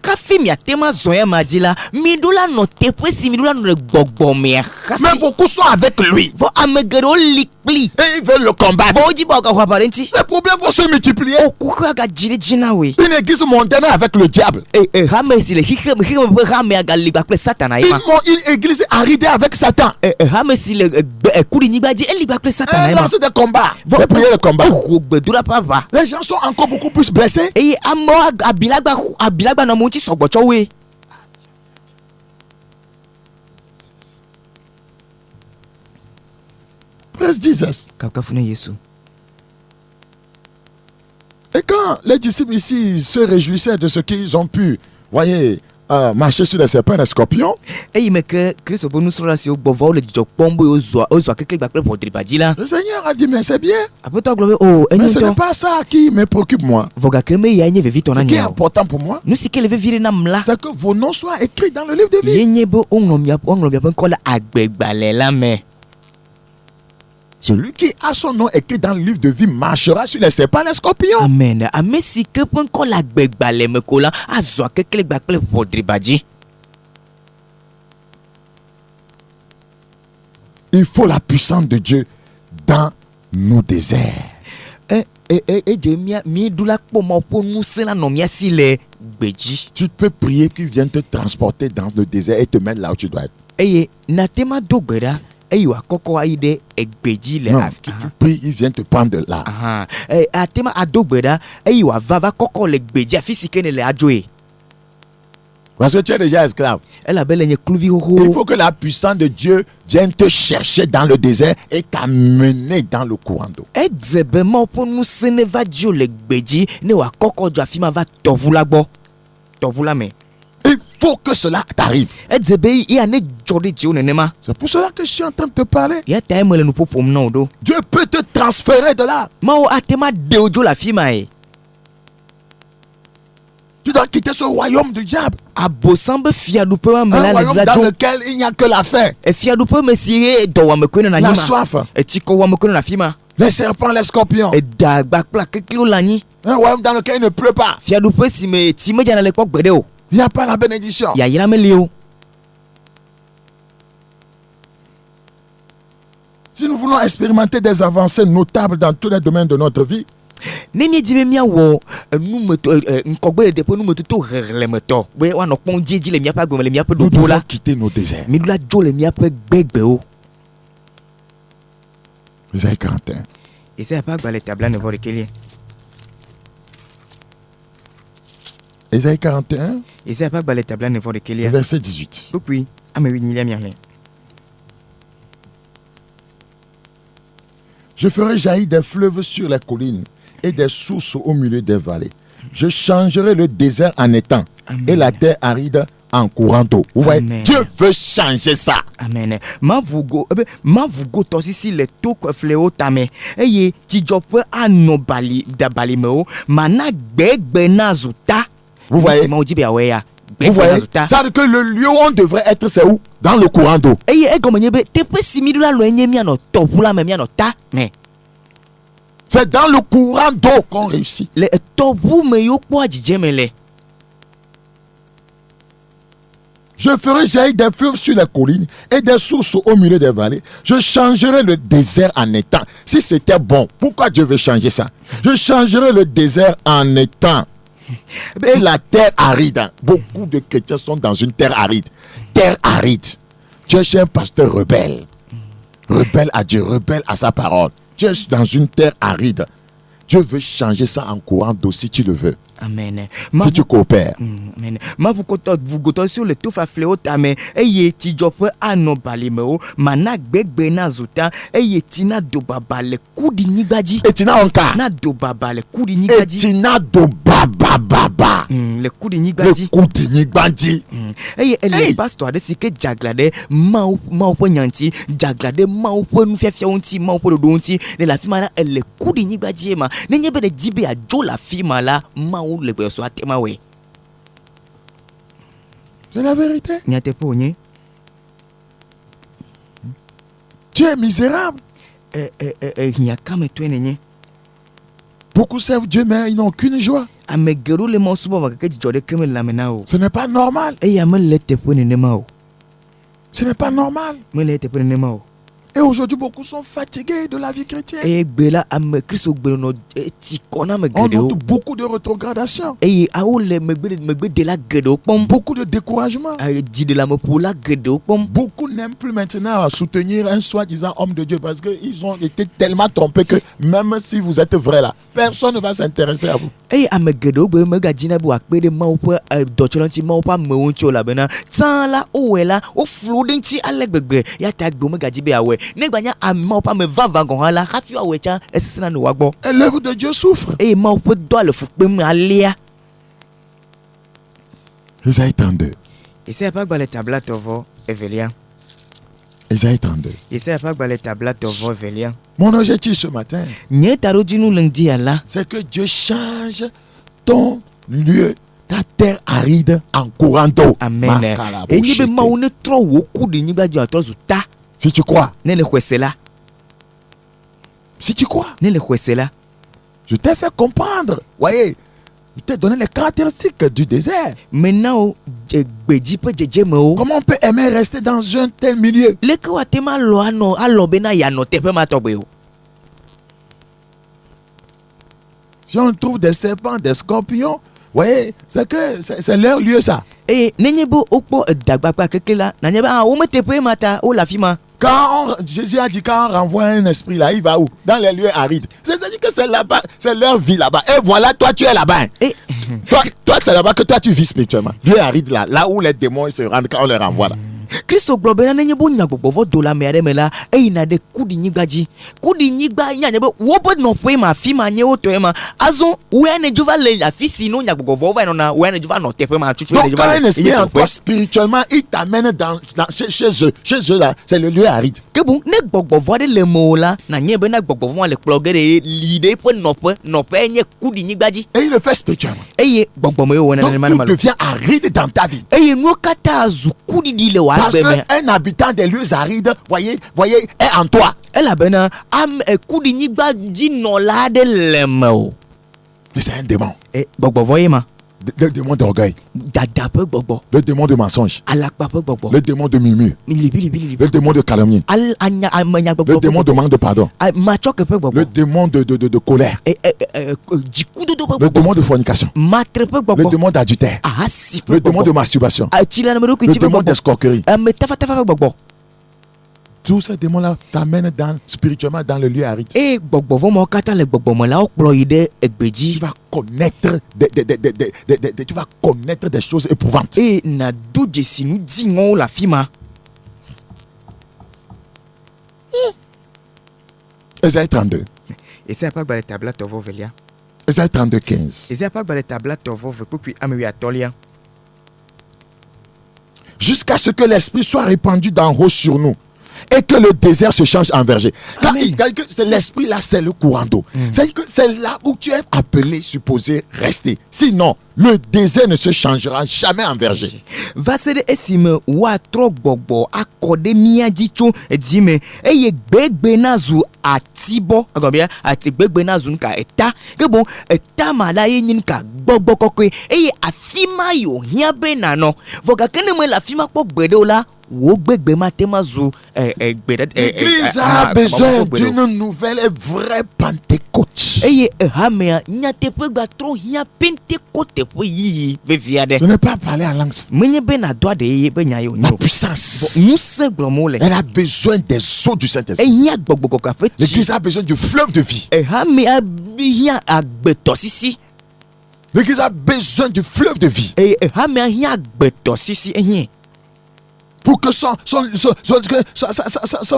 beaucoup sont avec lui. Et ils veulent le combattre. Les problèmes vont se multiplier. Une église mondaine avec le diable. Une église aride avec Satan. Lancer des combats. Des prières de combat. Les gens sont encore beaucoup plus blessés. Praise Jesus. Et quand les disciples ici se réjouissaient de ce qu'ils ont pu, voyez, marcher sur les serpents et les scorpions. Le Seigneur a dit, mais c'est bien. Mais ce n'est pas ça qui me préoccupe moi. Ce qui est important pour moi, c'est que vos noms soient écrits dans le livre de vie. Celui qui a son nom écrit dans le livre de vie marchera sur les serpents et les scorpions. Amen. Il faut la puissance de Dieu dans nos déserts. Tu peux prier qu'il vienne te transporter dans le désert et te mettre là où tu dois être. Non, tu pries, il vient te prendre de là. Parce que tu es déjà esclave. Il faut que la puissance de Dieu vienne te chercher dans le désert et t'amener dans le courant d'eau. Il faut que cela t'arrive. C'est pour cela que je suis en train de te parler. Dieu peut te transférer de là. Tu dois quitter ce royaume du diable. Un royaume dans lequel il n'y a que la faim, la soif, les serpents, les scorpions. Un royaume dans lequel il ne pleut pas. Il n'y a pas la bénédiction. Si nous voulons expérimenter des avancées notables dans tous les domaines de notre vie, nous devons quitter nos déserts. Isaïe 41. Isaïe 41, verset 18. Je ferai jaillir des fleuves sur les collines et des sources au milieu des vallées. Je changerai le désert en étang et la terre aride en courant d'eau. Vous voyez, Dieu veut changer ça. Amen. Vous voyez, ça veut dire que le lieu où on devrait être, c'est où? Dans le courant d'eau. C'est dans le courant d'eau qu'on réussit. Je ferai jaillir des fleuves sur les collines et des sources au milieu des vallées. Je changerai le désert en étang. Si c'était bon, pourquoi Dieu veut changer ça? Je changerai le désert en étang. Et la terre aride. Beaucoup de chrétiens sont dans une terre aride. Terre aride. Tu es chez un pasteur rebelle. Rebelle à Dieu, rebelle à sa parole. Tu es dans une terre aride. Dieu veut changer ça en courant d'eau si tu le veux. Amen. Si tu coopères. Amen. Ma vous sur le tout fléau tame eye ti jope anobalimeo mana gbegbe na zuta eye tina do baba le kudi nigbaji. Etina onka. Na do baba le kudi nigbaji. Etina do baba. Le kudi nigbaji. Le kudi nigbaji. Eye ele pastor de sike jaglade ma opo nyanti jaglade ma opo nfiafia onti ma opo do onti ne la fima na ele kudi nigbaji ma nenye be de jibe a jo la fima la ma c'est la vérité. Tu es misérable. Beaucoup servent Dieu mais ils n'ont aucune joie. Ce n'est pas normal. Ce n'est pas normal. Et aujourd'hui, beaucoup sont fatigués de la vie chrétienne. On note beaucoup de rétrogradation. Beaucoup de découragement. Beaucoup n'aiment plus maintenant soutenir un soi-disant homme de Dieu parce qu'ils ont été tellement trompés que même si vous êtes vrai là, personne ne va s'intéresser à vous. Et l'œuvre de Dieu souffre. Ésaïe 32. Isaia pas le tabla tovo Evelia. Ésaïe 32. Isaia pas le tabla tovo Evelia. Mon objectif ce matin, c'est que Dieu change ton lieu, ta terre aride en courant d'eau. Amen. Si tu crois, si tu crois, je t'ai fait comprendre. Voyez, je t'ai donné les caractéristiques du désert. Maintenant, comment on peut aimer rester dans un tel milieu? Si on trouve des serpents, des scorpions, voyez, c'est leur lieu ça. Quand Jésus a dit quand on renvoie un esprit là, il va où? Dans les lieux arides. C'est-à-dire que c'est là-bas, c'est leur vie là-bas. Et voilà, toi tu es là-bas. Toi c'est là-bas que toi tu vis spirituellement. Lieu aride là où les démons se rendent quand on les renvoie là. Christo globena nenye bo nyagbobo dola mere mela na de kudi nyigbaji nyanya bo wo bo no pe ma fi ma nye oto e ma azon we ne juva le la fi si no nyagbobo va no na we ne juva no te pe ma chuchu ne juva. Donc quand un esprit en toi spirituellement, il t'amène chez eux là, c'est le lieu aride. Que bon ne gbogbo de le mo la na nye be na gbogbo le plugere lide pe no pe nye kudi nyigbaji. Et il le fait spirituellement. Gbogbo me wo na donc tu deviens aride dans ta vie. No kata azu kudi di le wa. Parce qu'un habitant des lieux arides, voyez, est en toi. Et c'est un démon. Le démon d'orgueil. Le démon de mensonge. Le démon de murmure. Le démon de calomnie. Le démon de manque de pardon. Le démon de colère. Le démon de fornication. Le démon d'adultère. Le démon de masturbation. Le démon d'escroquerie. Tous ces démons-là t'amènent spirituellement dans le lieu aride. Tu vas connaître des choses éprouvantes. Ésaïe 32. Ésaïe 32, 15. Jusqu'à ce que l'esprit soit répandu d'en haut sur nous et que le désert se change en verger. C'est l'esprit là, c'est le courant d'eau. C'est-à-dire que c'est là où tu es appelé, supposé rester. Sinon, le désert ne se changera jamais en verger. Vasede esime wa tro gbogbo akode miajicho edime eye gbegbe nazu atibo agobia ati gbegbe nazu nka eta ke bon eta mala yin ka gbogbo kokwe eye afima yo hiabe nano voga kene me la fima po gbede ola wo gbegbe matemazu L'église a besoin d'une nouvelle et vraie Pentecôte. Eye hamea nyatepe gba tro hia Pentecôte po yi beviade. Je ne pas parler en langue. La puissance. Elle a besoin des eaux du Saint-Esprit. L'église a besoin du fleuve de vie. L'église a besoin du fleuve de vie. Pour que son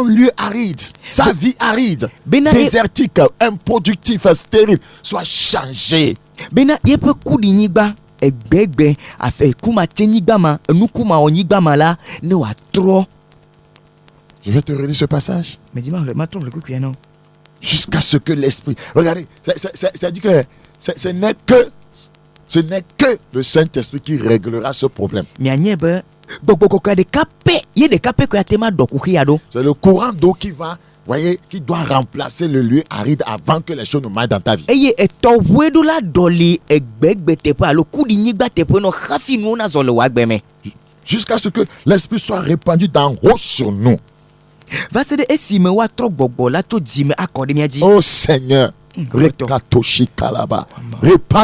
lieu aride, sa vie aride, désertique, improductif, stérile, soit changé. Egbegbe afe kuma tenyigbama nukuma onyigbama la ne wa tro. Je vais te relire ce passage. Mais dis-moi, le matron le coupier non. Jusqu'à ce que l'esprit. Regardez, c'est-à-dire que ce n'est que le Saint-Esprit qui réglera ce problème. C'est le courant d'eau qui va, voyez, qui doit remplacer le lieu aride avant que les choses ne maillent dans ta vie. Jusqu'à ce que l'esprit soit répandu d'en haut sur nous. Oh Seigneur, répands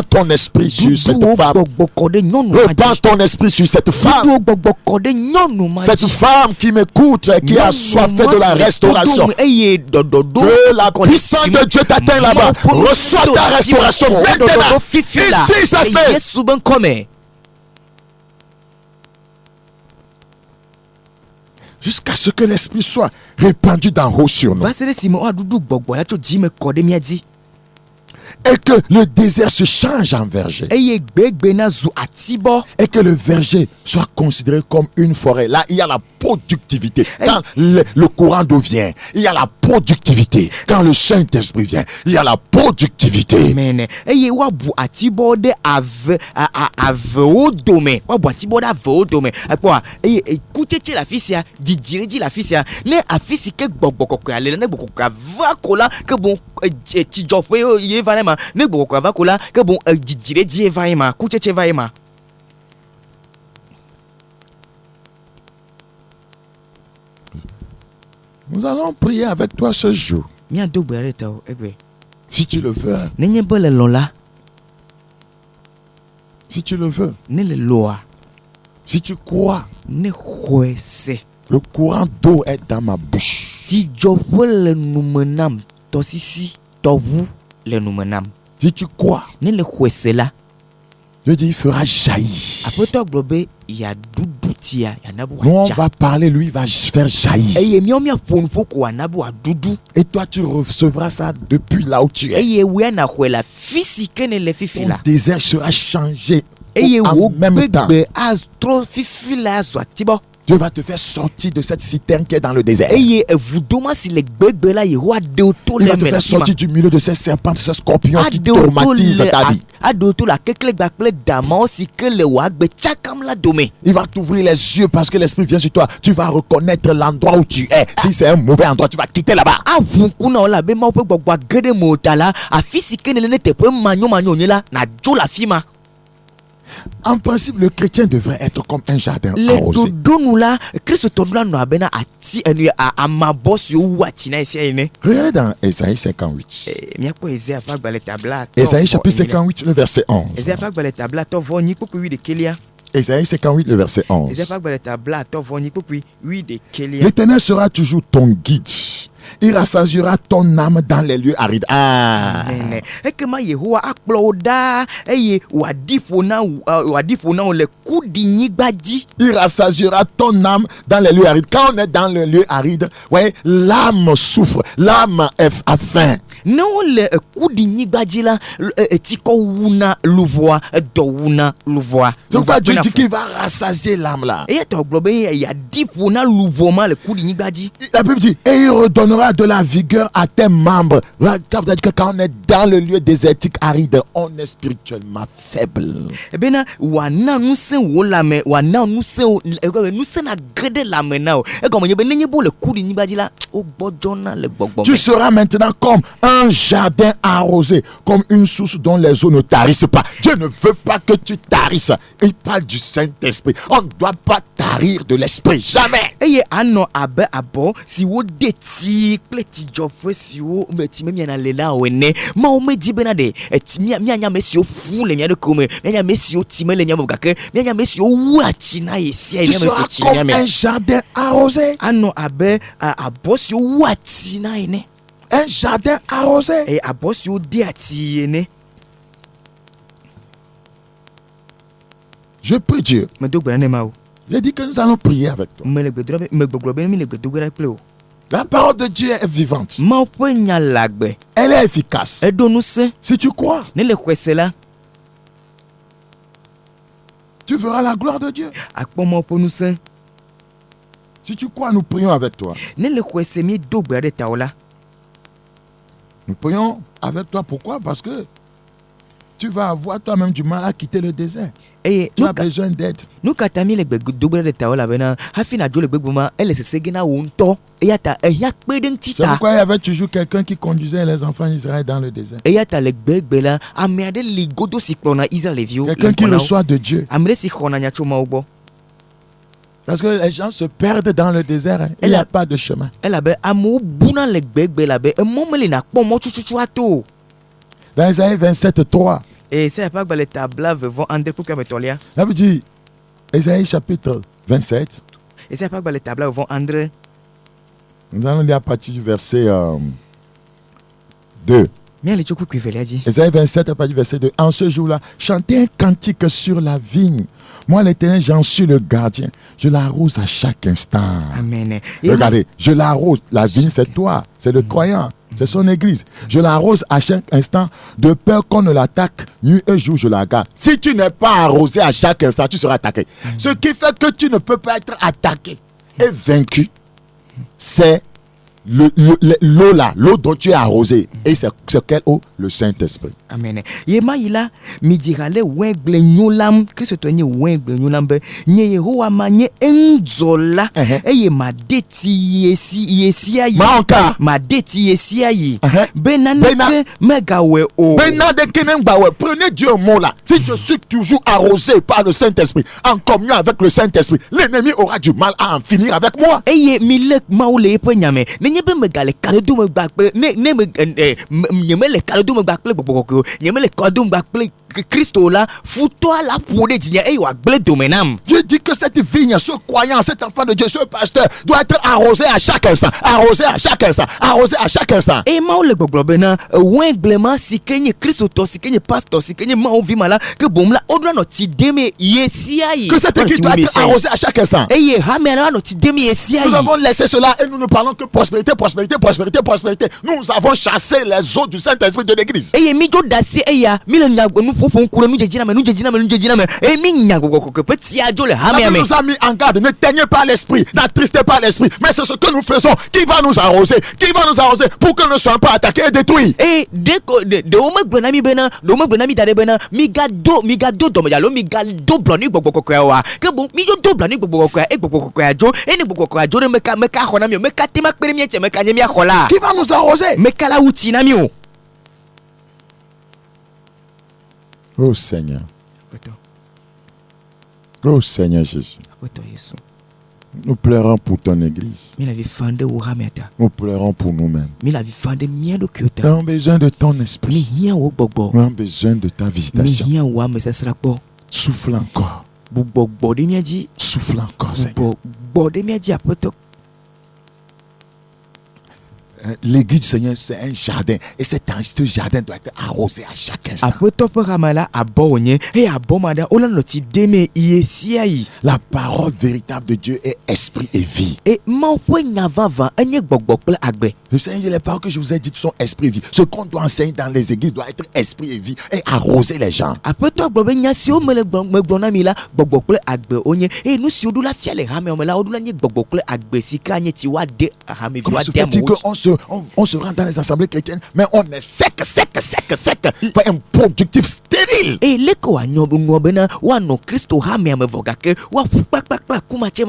ton esprit sur cette femme. Répands ton esprit sur cette femme. Cette femme qui m'écoute, qui a soif de la restauration. Que la puissance de Dieu t'atteint là-bas. Reçois ta restauration maintenant. Jusqu'à ce que l'esprit soit répandu d'en haut sur nous. Et que le désert se change en verger. Et que le verger soit considéré comme une forêt. Là, il y a la productivité. Quand le courant d'eau vient, il y a la productivité. Quand le Saint-Esprit vient, il y a la productivité. Amen. Et wabu atibode ave odome. Wabu atibode ave odome. Quoi? Et écoutez la fille, dit la fille, ne afisi que boko ale ne boko va kola que bon ti jofe ye vanema ne boko va kola que bon dit vaima écoutez vaima. Nous allons prier avec toi ce jour. Si tu le veux. Si tu le veux. Si tu crois. Le courant d'eau est dans ma bouche. Si tu crois. Je dis, il fera jaillir. Nous, on va parler, lui, il va faire jaillir. Et toi, tu recevras ça depuis là où tu es. Ton désert sera changé en même temps. Dieu va te faire sortir de cette citerne qui est dans le désert. Il va te faire sortir du milieu de ces serpents, de ces scorpions qui traumatisent ta vie. Il va t'ouvrir les yeux parce que l'Esprit vient sur toi. Tu vas reconnaître l'endroit où tu es. Si c'est un mauvais endroit, tu vas quitter là-bas. En principe, le chrétien devrait être comme un jardin arrosé. Regardez dans Ésaïe 58. Ésaïe chapitre 58, le verset 11. Ésaïe 58, le verset 11. L'Éternel sera toujours ton guide. Il rassasiera ton âme dans les lieux arides. Il rassasiera ton âme dans les lieux arides. Quand on est dans le lieu aride, ouais, l'âme souffre, l'âme a faim. Non, le coup d'inibadi là, donc, Dieu dit qu'il va rassasier l'âme là. Et il y a 10 pour le coup d'inibadi. La Bible dit, et il redonnera de la vigueur à tes membres. Quand on est dans le lieu désertique aride, on est spirituellement faible. Eh bien, nous sommes tu seras maintenant comme un jardin arrosé, comme une source dont les eaux ne tarissent pas. Dieu ne veut pas que tu tarisses. Il parle du Saint-Esprit. On ne doit pas tarir de l'Esprit. Jamais. Tu seras comme un jardin arrosé. Un jardin arrosé. Je prie Dieu. J'ai dit que nous allons prier avec toi. La parole de Dieu est vivante. Elle est efficace. Si tu crois, tu verras la gloire de Dieu. Si tu crois, nous prions avec toi. Nous prions avec toi. Pourquoi? Parce que tu vas avoir toi-même du mal à quitter le désert. Tu as besoin d'aide. C'est pourquoi il y avait toujours quelqu'un qui conduisait les enfants d'Israël dans le désert. Quelqu'un qui reçoit de Dieu. Parce que les gens se perdent dans le désert. Il n'y a pas de chemin. Dans Isaïe 27, 3. La Bible dit, Isaïe chapitre 27. Nous allons lire à partir du verset 2. Isaïe 27 à partir du verset 2. En ce jour-là, chantez un cantique sur la vigne. Moi, l'Éternel, j'en suis le gardien. Je l'arrose à chaque instant. Amen. Regardez, je l'arrose. La vigne, c'est toi. C'est le croyant. C'est son église. Je l'arrose à chaque instant de peur qu'on ne l'attaque nuit et jour, je la garde. Si tu n'es pas arrosé à chaque instant, tu seras attaqué. Ce qui fait que tu ne peux pas être attaqué et vaincu, c'est l'eau là, l'eau dont tu es arrosé. Et c'est quelle eau? Le Saint-Esprit. Amen. Yema ila mi dirale wengle nyulam Kristo nye wengle nyulam be nye Yehowa ma nye enzola eye ma deti yesi ayi ma deti yesi ayi benane megawe o benane kenengbawe. Prenez Dieu au mot là. Si je suis toujours arrosé par le Saint-Esprit, en communion avec le Saint-Esprit, l'ennemi aura du mal à en finir avec moi. Eye milek maule epe nyame nenye be megale kaledo me gbakpe ne me nyeme le kaledo me gbakpe boboko nyeme le kaledo me gbakpe Christo là fous-toi la pour des dignes et wa blé domenam. Je dis que cette vigne, ce croyant, cet enfant de Dieu, ce pasteur doit être arrosé à chaque instant, arrosé à chaque instant, arrosé à chaque instant. Et maule boblobena wenglema si kenye Christo to si kenye pasteur si kenye ma ovi mala que bomla odra no ti deme yesi ayi. Que cette église doit être arrosée à chaque instant. Et ye hamela no ti deme yesi ayi. Nous avons laissé cela et nous ne parlons que prospérité, prospérité, prospérité, prospérité. Nous avons chassé les eaux du Saint-Esprit de l'église. Et mi jo dasi e ya mi le nya nous nous a mis en garde, ne teignez pas l'esprit, n'attristez pas l'esprit. Mais c'est ce que nous faisons. Qui va nous arroser? Qui va nous arroser pour que nous ne soyons pas attaqués et détruits? Et de omek blenami bena, de omek blenami dade bena, mi gado domajalo, mi gado bloni boko kwa. Que bon, mi do bloni boko kwa e boko kwa jo, e ne boko kwa jo meka khona mi, meka tema premier che meka nyemi akhola. Qui va nous arroser? Meka la uti na mi o. Oh Seigneur. Oh Seigneur Jésus. Nous pleurons pour ton église. Nous pleurons pour nous-mêmes. Nous avons besoin de ton esprit. Nous avons besoin de ta visitation. Souffle encore. Souffle encore, Seigneur. L'église du Seigneur, c'est un jardin. Et ce jardin doit être arrosé à chaque instant. La parole véritable de Dieu est esprit et vie. Le Seigneur, les paroles que je vous ai dites sont esprit et vie. Ce qu'on doit enseigner dans les églises doit être esprit et vie et arroser les gens. Comment se fait-il qu'on se rend dans les assemblées chrétiennes, mais on est sec, improductif, stérile? Et l'écho a nyobena wano Christo hame amevogake wa kumache.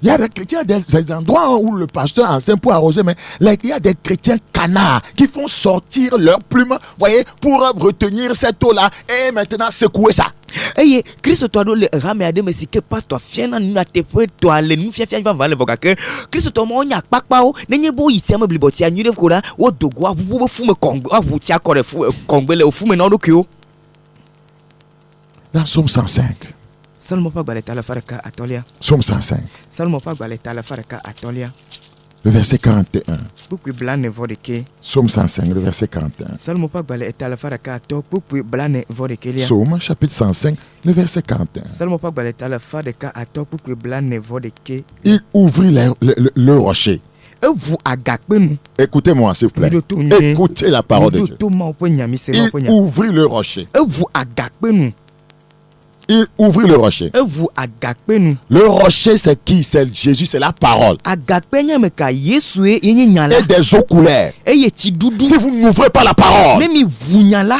Il y a des chrétiens, des endroits où le pasteur enseigne pour arroser, mais il y a des chrétiens canards qui font sortir leurs plumes, voyez, pour retenir cette eau-là et maintenant secouer ça. Eye Christo to do le rame ade me sike pastor fiena na tefe to ale nu fia va vale vogake Christo to mo nya pakpa o nenye bo yiti am bliboti anyure ko na wo dogo abubu fume kongbe avuti akore kongbele ofume na odokio. Dans Somme 105. Salmo pa baleta la faraka atolia. Somme 105. Salmo pa baleta la faraka atolia. Le verset 41. Somme 105, le verset 41. Somme chapitre 105, le verset 41. Il ouvrit le rocher. Écoutez-moi s'il vous plaît. Écoutez la parole de Dieu. Il ouvrit le rocher. Il ouvrit le rocher. Le rocher, c'est qui? C'est Jésus, c'est la parole. Et des eaux coulèrent. Si vous n'ouvrez pas la parole,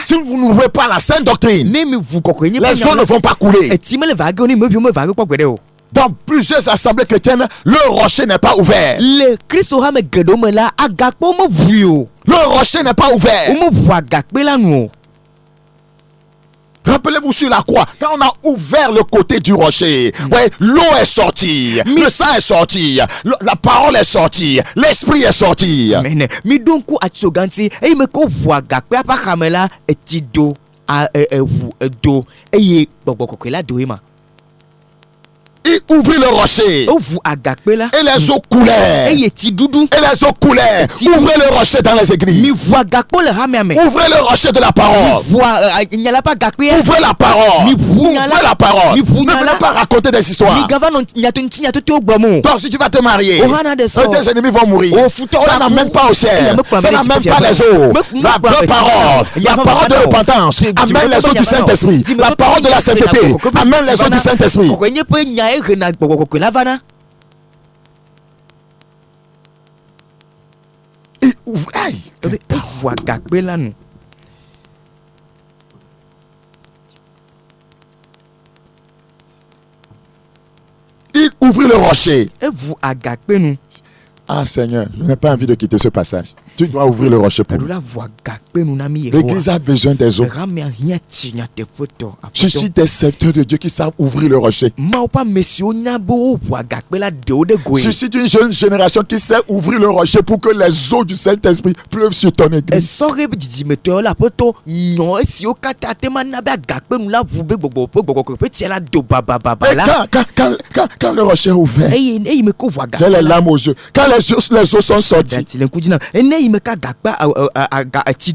si vous n'ouvrez pas la sainte doctrine, les eaux ne vont pas couler. Dans plusieurs assemblées chrétiennes, le rocher n'est pas ouvert. Le rocher n'est pas ouvert. Rappelez-vous sur la croix, quand on a ouvert le côté du rocher, ouais, l'eau est sortie, le sang est sorti, la parole est sortie, l'esprit est sorti. Mi donku atsoganti e me ko vuaga pe apa kamela etido a do eye gbogbo kokela do ima. Il ouvrit le rocher. Et les eaux coulaient. Et les eaux coulaient. Ouvrez le rocher dans les églises. Ouvrez le rocher de la parole. Ouvrez la parole. Ouvrez la parole. Ne venez pas raconter des histoires. Donc si tu vas te marier, tes ennemis vont mourir. Ça n'amène pas au ciel. Ça n'amène pas les eaux. La vraie parole. La parole de repentance amène les eaux du Saint-Esprit. La parole de la sainteté amène les eaux du Saint-Esprit. Il ouvrit le rocher. Ah Seigneur, je n'ai pas envie de quitter ce passage. Tu dois ouvrir le rocher pour nous. L'église a besoin des eaux. Suscite des serviteurs de Dieu qui savent ouvrir le rocher. Suscite une jeune génération qui sait ouvrir le rocher pour que les eaux du Saint-Esprit pleuvent sur ton église. Quand le rocher est ouvert, j'ai les larmes aux yeux. Quand les eaux sont sorties,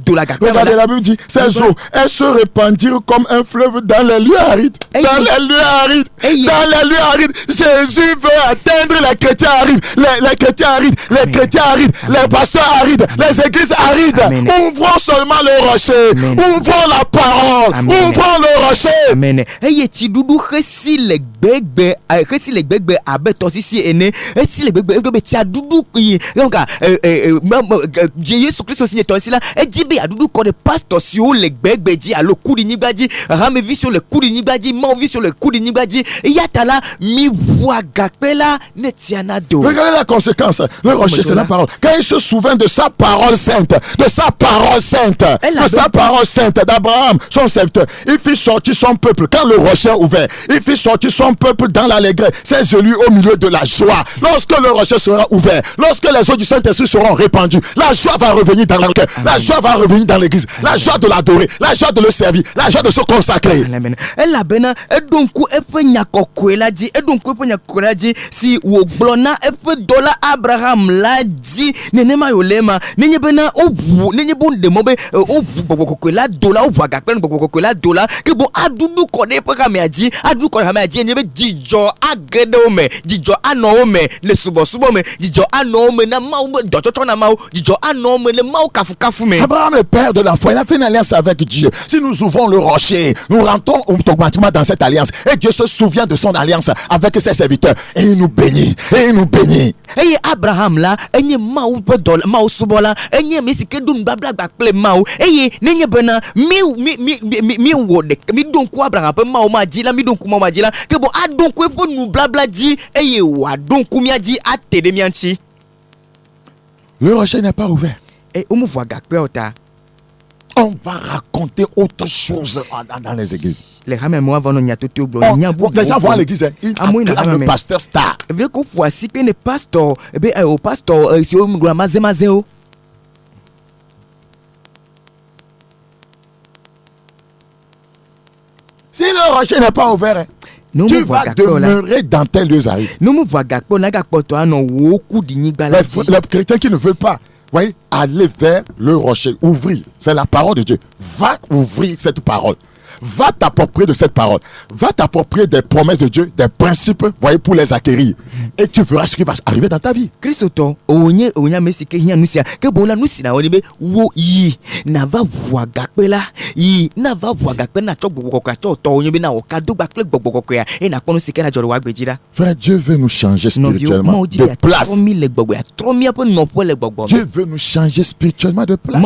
regardez, la Bible dit, ces eaux, elles se répandirent comme un fleuve dans les lieux arides. Dans les lieux arides. Dans les lieux arides. Jésus veut atteindre les chrétiens arides. Les chrétiens arides. Les chrétiens arides. Les pasteurs arides. Les églises arides. Ouvrons seulement le rocher. Ouvrons la parole. Ouvrons le rocher. Amen. Jésus Christ aussi est aussi là. Et dit bien à Doudou qu'on est pasteur sur les bébés à le coup de Nibadi, Rame vit sur le coup de Nibadi, Mau vit sur le coup de Nibadi. Et Yatala mi voit Gakpela Netianado. Regardez la conséquence. Le rocher, c'est la parole. Quand il se souvient de sa parole sainte, de sa parole sainte, de sa parole sainte d'Abraham, son serviteur, il fit sortir son peuple. Quand le rocher est ouvert, il fit sortir son peuple dans l'allégresse. Ses élus au milieu de la joie. Lorsque le rocher sera ouvert, lorsque les eaux du Saint-Esprit seront répandues, la joie va revenir dans le cœur, la joie va revenir dans l'église, la joie de l'adorer, la joie de le servir, la joie de se consacrer. Elle bena edonku efe nyakokwela di edonku efe nyakokwela di si wo blona efe dola Abraham la di nenema yolema nenye bena ovu nenye bonde mobe ovu bokokwela dola ovu agakpen bokokwela dola ke bon adudu kode pe kamedi adudu kode kamedi nyebe dijo agedome dijo anome le subo me dijo anome na mau dochocho na mau dijo anome le mau kafu kafu me. Abraham le père de la foi, il a fait une alliance avec Dieu. Si nous ouvrons le rocher, nous rentrons automatiquement dans cette alliance et Dieu se souvient de son alliance avec ses serviteurs et il nous bénit, et il nous bénit. Et Abraham là, enye mau dola mau subola, enye mesike dun babla bakple mau, et nenye bena mi wode, mi donku Abraham pe mau ma di la mi donku mau ma di la, ke bon adonku e po nou blabla di, et wa donku mi a di atede mi anti. Le rocher n'est pas ouvert. Et on voit gakpe ota. On va raconter autre chose dans les églises. Les gens vont à l'église, ils acclament le pasteur star. Si le rocher n'est pas ouvert, tu vas demeurer dans tes lieux arides. Les chrétiens qui ne veulent pas, voyez, aller vers le rocher, ouvrir, c'est la parole de Dieu. Va ouvrir cette parole. Va t'approprier de cette parole. Va t'approprier des promesses de Dieu, des principes, voyez, pour les acquérir. Et tu verras ce qui va arriver dans ta vie. Christo, onya mesike hia nusia, ke bola nusina onebe wo yi na va voagakpela yi na va voagakpe na chogbokoka to onye na okado gbakple gbogbokoko ya e na ponu sike na joro wa gbejira. Frère, Dieu veut nous changer spirituellement de place. Dieu veut nous changer spirituellement de place.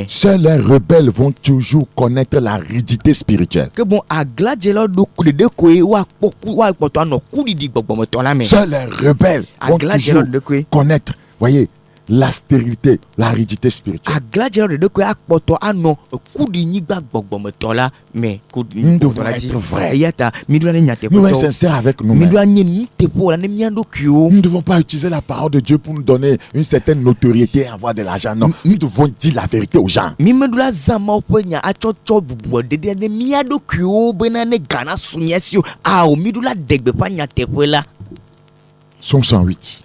Seuls les rebelles vont toujours connaître la ridicule spirituelle. Que bon agladjelo do de koe wa poku wa poto no kudi di gbogbo to la me. Seuls les rebelles vont toujours connaître, voyez, la stérilité, l'aridité spirituelle. Nous devons être vrais. Nous devons être sincères avec nous-mêmes. Nous ne devons pas utiliser la parole de Dieu pour nous donner une certaine notoriété et avoir de l'argent. Non, nous devons dire la vérité aux gens. Somme 108.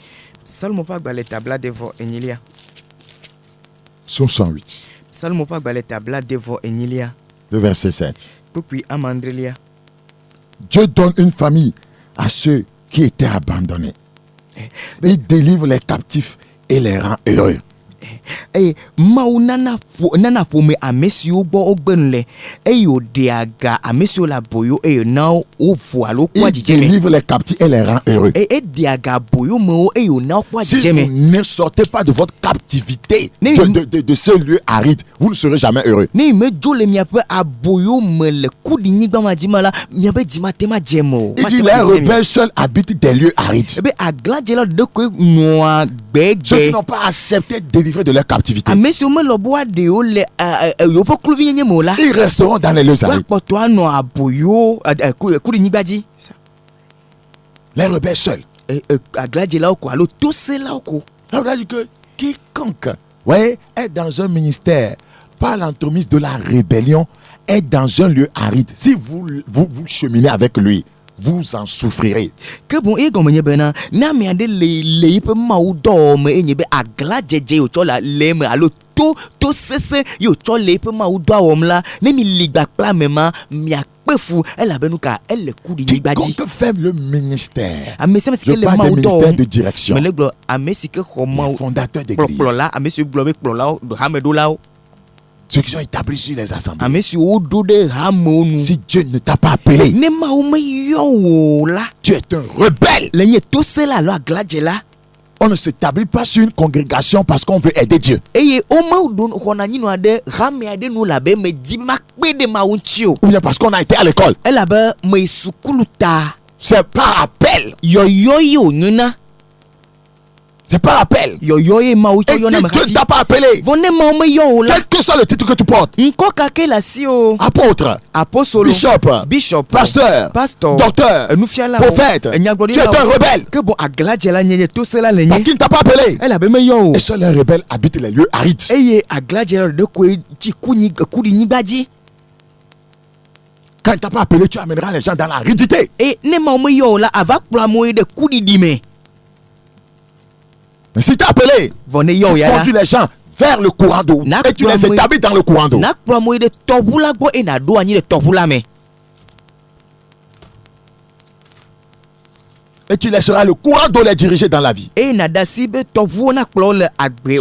Somme 108. Le verset 7. Dieu donne une famille à ceux qui étaient abandonnés. Il délivre les captifs et les rend heureux. Nana pome amesio bo ogbenle eyo deaga amesio la boyo eyo now o voalo kwa dijeme. Il délivre les captifs et les rend heureux. Deaga boyo mo eyo now kwa dijeme. Si vous ne sortez pas de votre captivité de ce lieu aride, vous ne serez jamais heureux. Ne me jole miape aboyo me le kudi nigba majimala miape dimatema jemo. Il dit les rebelles seuls habitent des lieux arides. Ceux qui n'ont pas accepté de délivrer de leur captivité. Ils resteront dans les lieux arides. Les rebelles seuls. Ça veut dire que quiconque est dans un ministère par l'entremise de la rébellion est dans un lieu aride. Si vous cheminez avec lui, vous en souffrirez. Que bon et comme bena na me ande le pe maudo me enyebe agla jeje yo chola le me alo to sese yo chole pe maudo awomla ne mi ligba pla mema mi akpefu elle abenuka elle kudi nigbaji. Qu'on fait le ministère. Je parle du ministère de direction. Mais le amesike comment fondateur d'église. Plola amesike globe plola de hamedola. Ceux qui sont établis sur les assemblées. Si Dieu ne t'a pas appelé, tu es un rebelle. On ne s'établit pas sur une congrégation parce qu'on veut aider Dieu. Ou bien parce qu'on a été à l'école. C'est par appel. C'est par appel. Et si Dieu ne t'a pas appelé, quel que soit le titre que tu portes, apôtre, bishop, pasteur, docteur, prophète, tu es un rebelle. Parce qu'il ne t'a pas appelé. Et seuls les rebelles habitent les lieux arides. Quand il ne t'a pas appelé, tu amèneras les gens dans l'aridité. Mais si tu es appelé, tu conduis les gens vers le courant d'eau et tu les établis dans le courant d'eau. Et tu laisseras le courant d'eau les diriger dans la vie. Ceux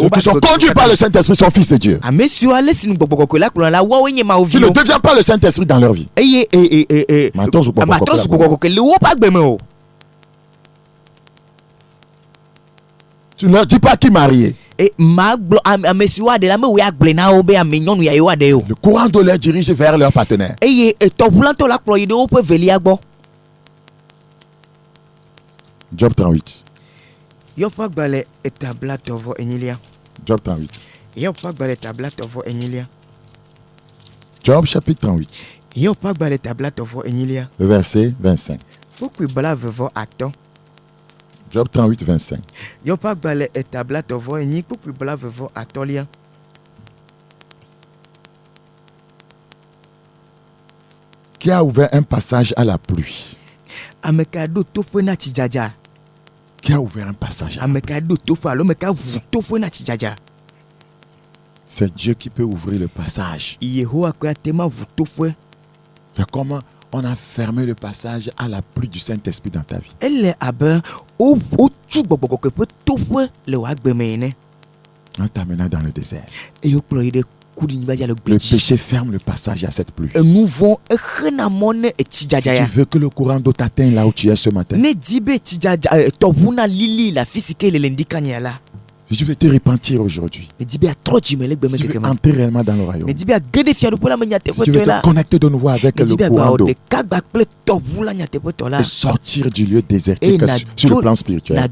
qui sont conduits par le Saint-Esprit sont fils de Dieu. Tu ne deviens pas le Saint-Esprit dans leur vie. Tu ne leur dis pas qui marier. Le courant d'eau les dirige vers leur partenaire. Job 38. Job 38. Job chapitre 38. Le verset 25. Job 38, 25. Qui a ouvert un passage à la pluie? Qui a ouvert un passage à la pluie? C'est Dieu qui peut ouvrir le passage. C'est comment on a fermé le passage à la pluie du Saint-Esprit dans ta vie. On t'amena dans le désert. Le péché ferme le passage à cette pluie. Si tu veux que le courant d'eau t'atteigne Si tu veux te repentir aujourd'hui, si tu veux entrer réellement dans le royaume, si tu veux te connecter de nouveau avec le courant d'eau et sortir du lieu désertique sur le plan spirituel,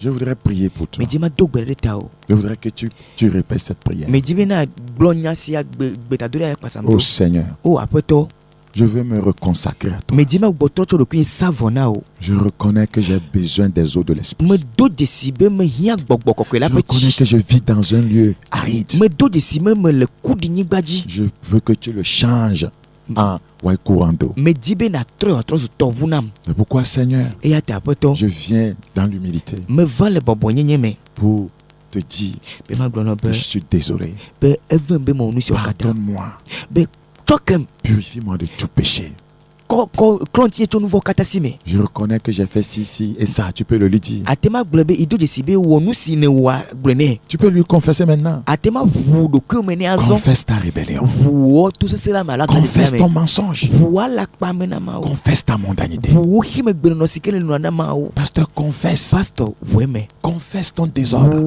je voudrais prier pour toi. Je voudrais que tu répètes cette prière. Oh Seigneur, je veux me reconsacrer à toi. Je reconnais que j'ai besoin des eaux de l'esprit. Je reconnais que je vis dans un lieu aride. Je veux que tu le changes en courant d'eau. C'est pourquoi, Seigneur, je viens dans l'humilité pour te dire que je suis désolé. Pardonne-moi. Purifie-moi de tout péché. Je reconnais que j'ai fait ci et ça. Tu peux le lui dire. Tu peux lui confesser maintenant. Confesse ta rébellion. Confesse ton mensonge. Confesse ta mondanité. Pasteur, confesse. Confesse ton désordre.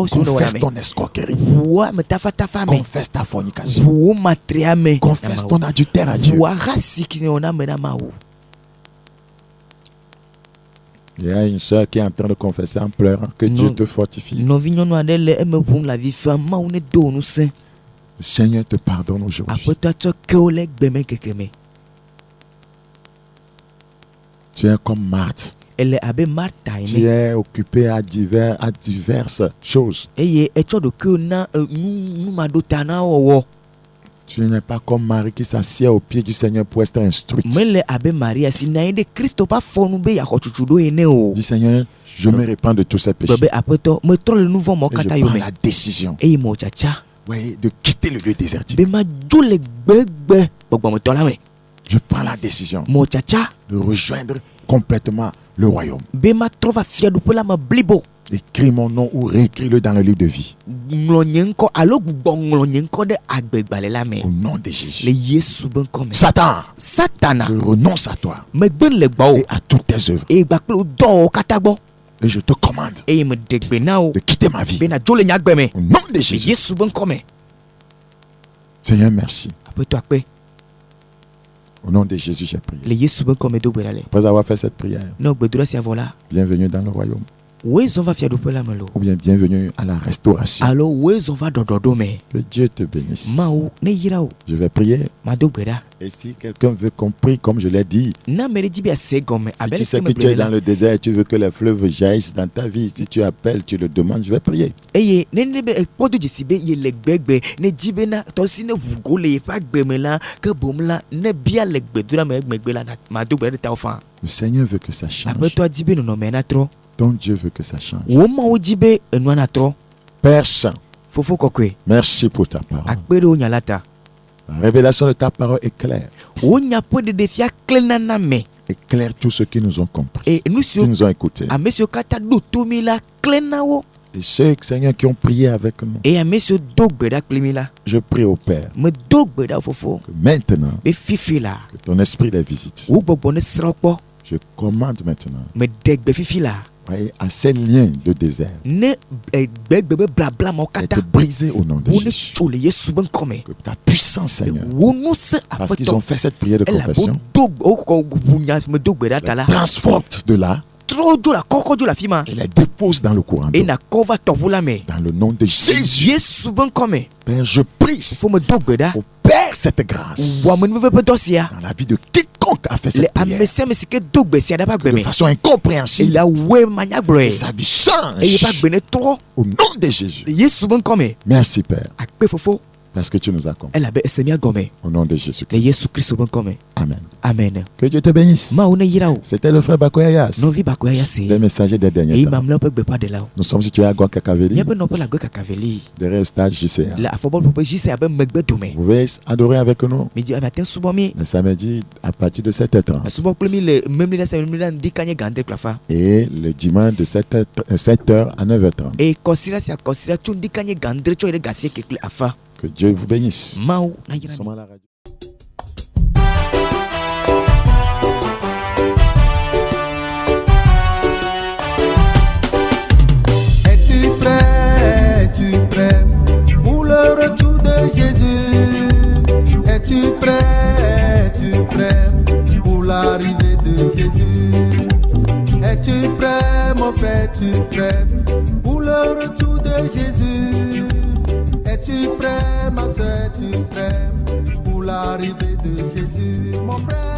Confesse ton escroquerie. Confesse ta fornication. Confesse ton adultère à Dieu. Il y a une soeur qui est en train de confesser en pleurant que Dieu te fortifie. Le Seigneur te pardonne aujourd'hui. Tu es comme Marthe. Tu es occupé à diverses choses. Tu n'es pas comme Marie qui s'assied au pied du Seigneur pour être instruite. Dis Seigneur, je me répands de tous ces péchés. Et je prends la décision de quitter le lieu désertique. Je prends la décision de rejoindre complètement le royaume. Écris mon nom ou réécris-le dans le livre de vie. Au nom de Jésus. Satan, je renonce à toi et à toutes tes œuvres. Et je te commande de quitter ma vie. Au nom de Jésus. Seigneur, merci. Au nom de Jésus, j'ai prié. Après avoir fait cette prière, bienvenue dans le royaume. Ou bien bienvenue à la restauration. Que Dieu te bénisse. Je vais prier. Et si quelqu'un veut qu'on prie, comme je l'ai dit, si tu sais que tu es dans le désert et tu veux que les fleuves jaillissent dans ta vie, si tu appelles, tu le demandes, je vais prier. Le Seigneur veut que ça change. Ton Dieu veut que ça change. Père Saint, merci pour ta parole. La révélation de ta parole est claire. Éclaire tous ceux qui nous ont compris, qui nous ont écoutés. Et ceux, Seigneur, qui ont prié avec nous. Je prie au Père que maintenant, que ton esprit les visite. Je commande maintenant à ces liens de désert d'être brisés au nom de Jésus. Que ta puissance, Seigneur, parce qu'ils ont fait cette prière de confession, la transporte de là et la dépose dans le courant d'eau. Dans le nom de Jésus. Père, je prie opère cette grâce dans la vie de quiconque a fait cette prière de façon incompréhensible. Que sa vie change au nom de Jésus. Merci Père, parce que tu nous as compris. Au nom de Jésus-Christ. Amen. Amen. Que Dieu te bénisse. C'était le frère Bakoyayas, le messager des derniers temps. Nous sommes situés à Guakakaveli, derrière le stade JCA. Vous pouvez adorer avec nous le samedi à partir de 7h30 et le dimanche de 7h à 9h30. Que Dieu vous bénisse. Nous sommes à la radio. l'arrivée de Jésus. Es-tu prêt, mon frère, es-tu prêt pour le retour de Jésus? Es-tu prêt, ma soeur, es-tu prêt pour l'arrivée de Jésus? Mon frère,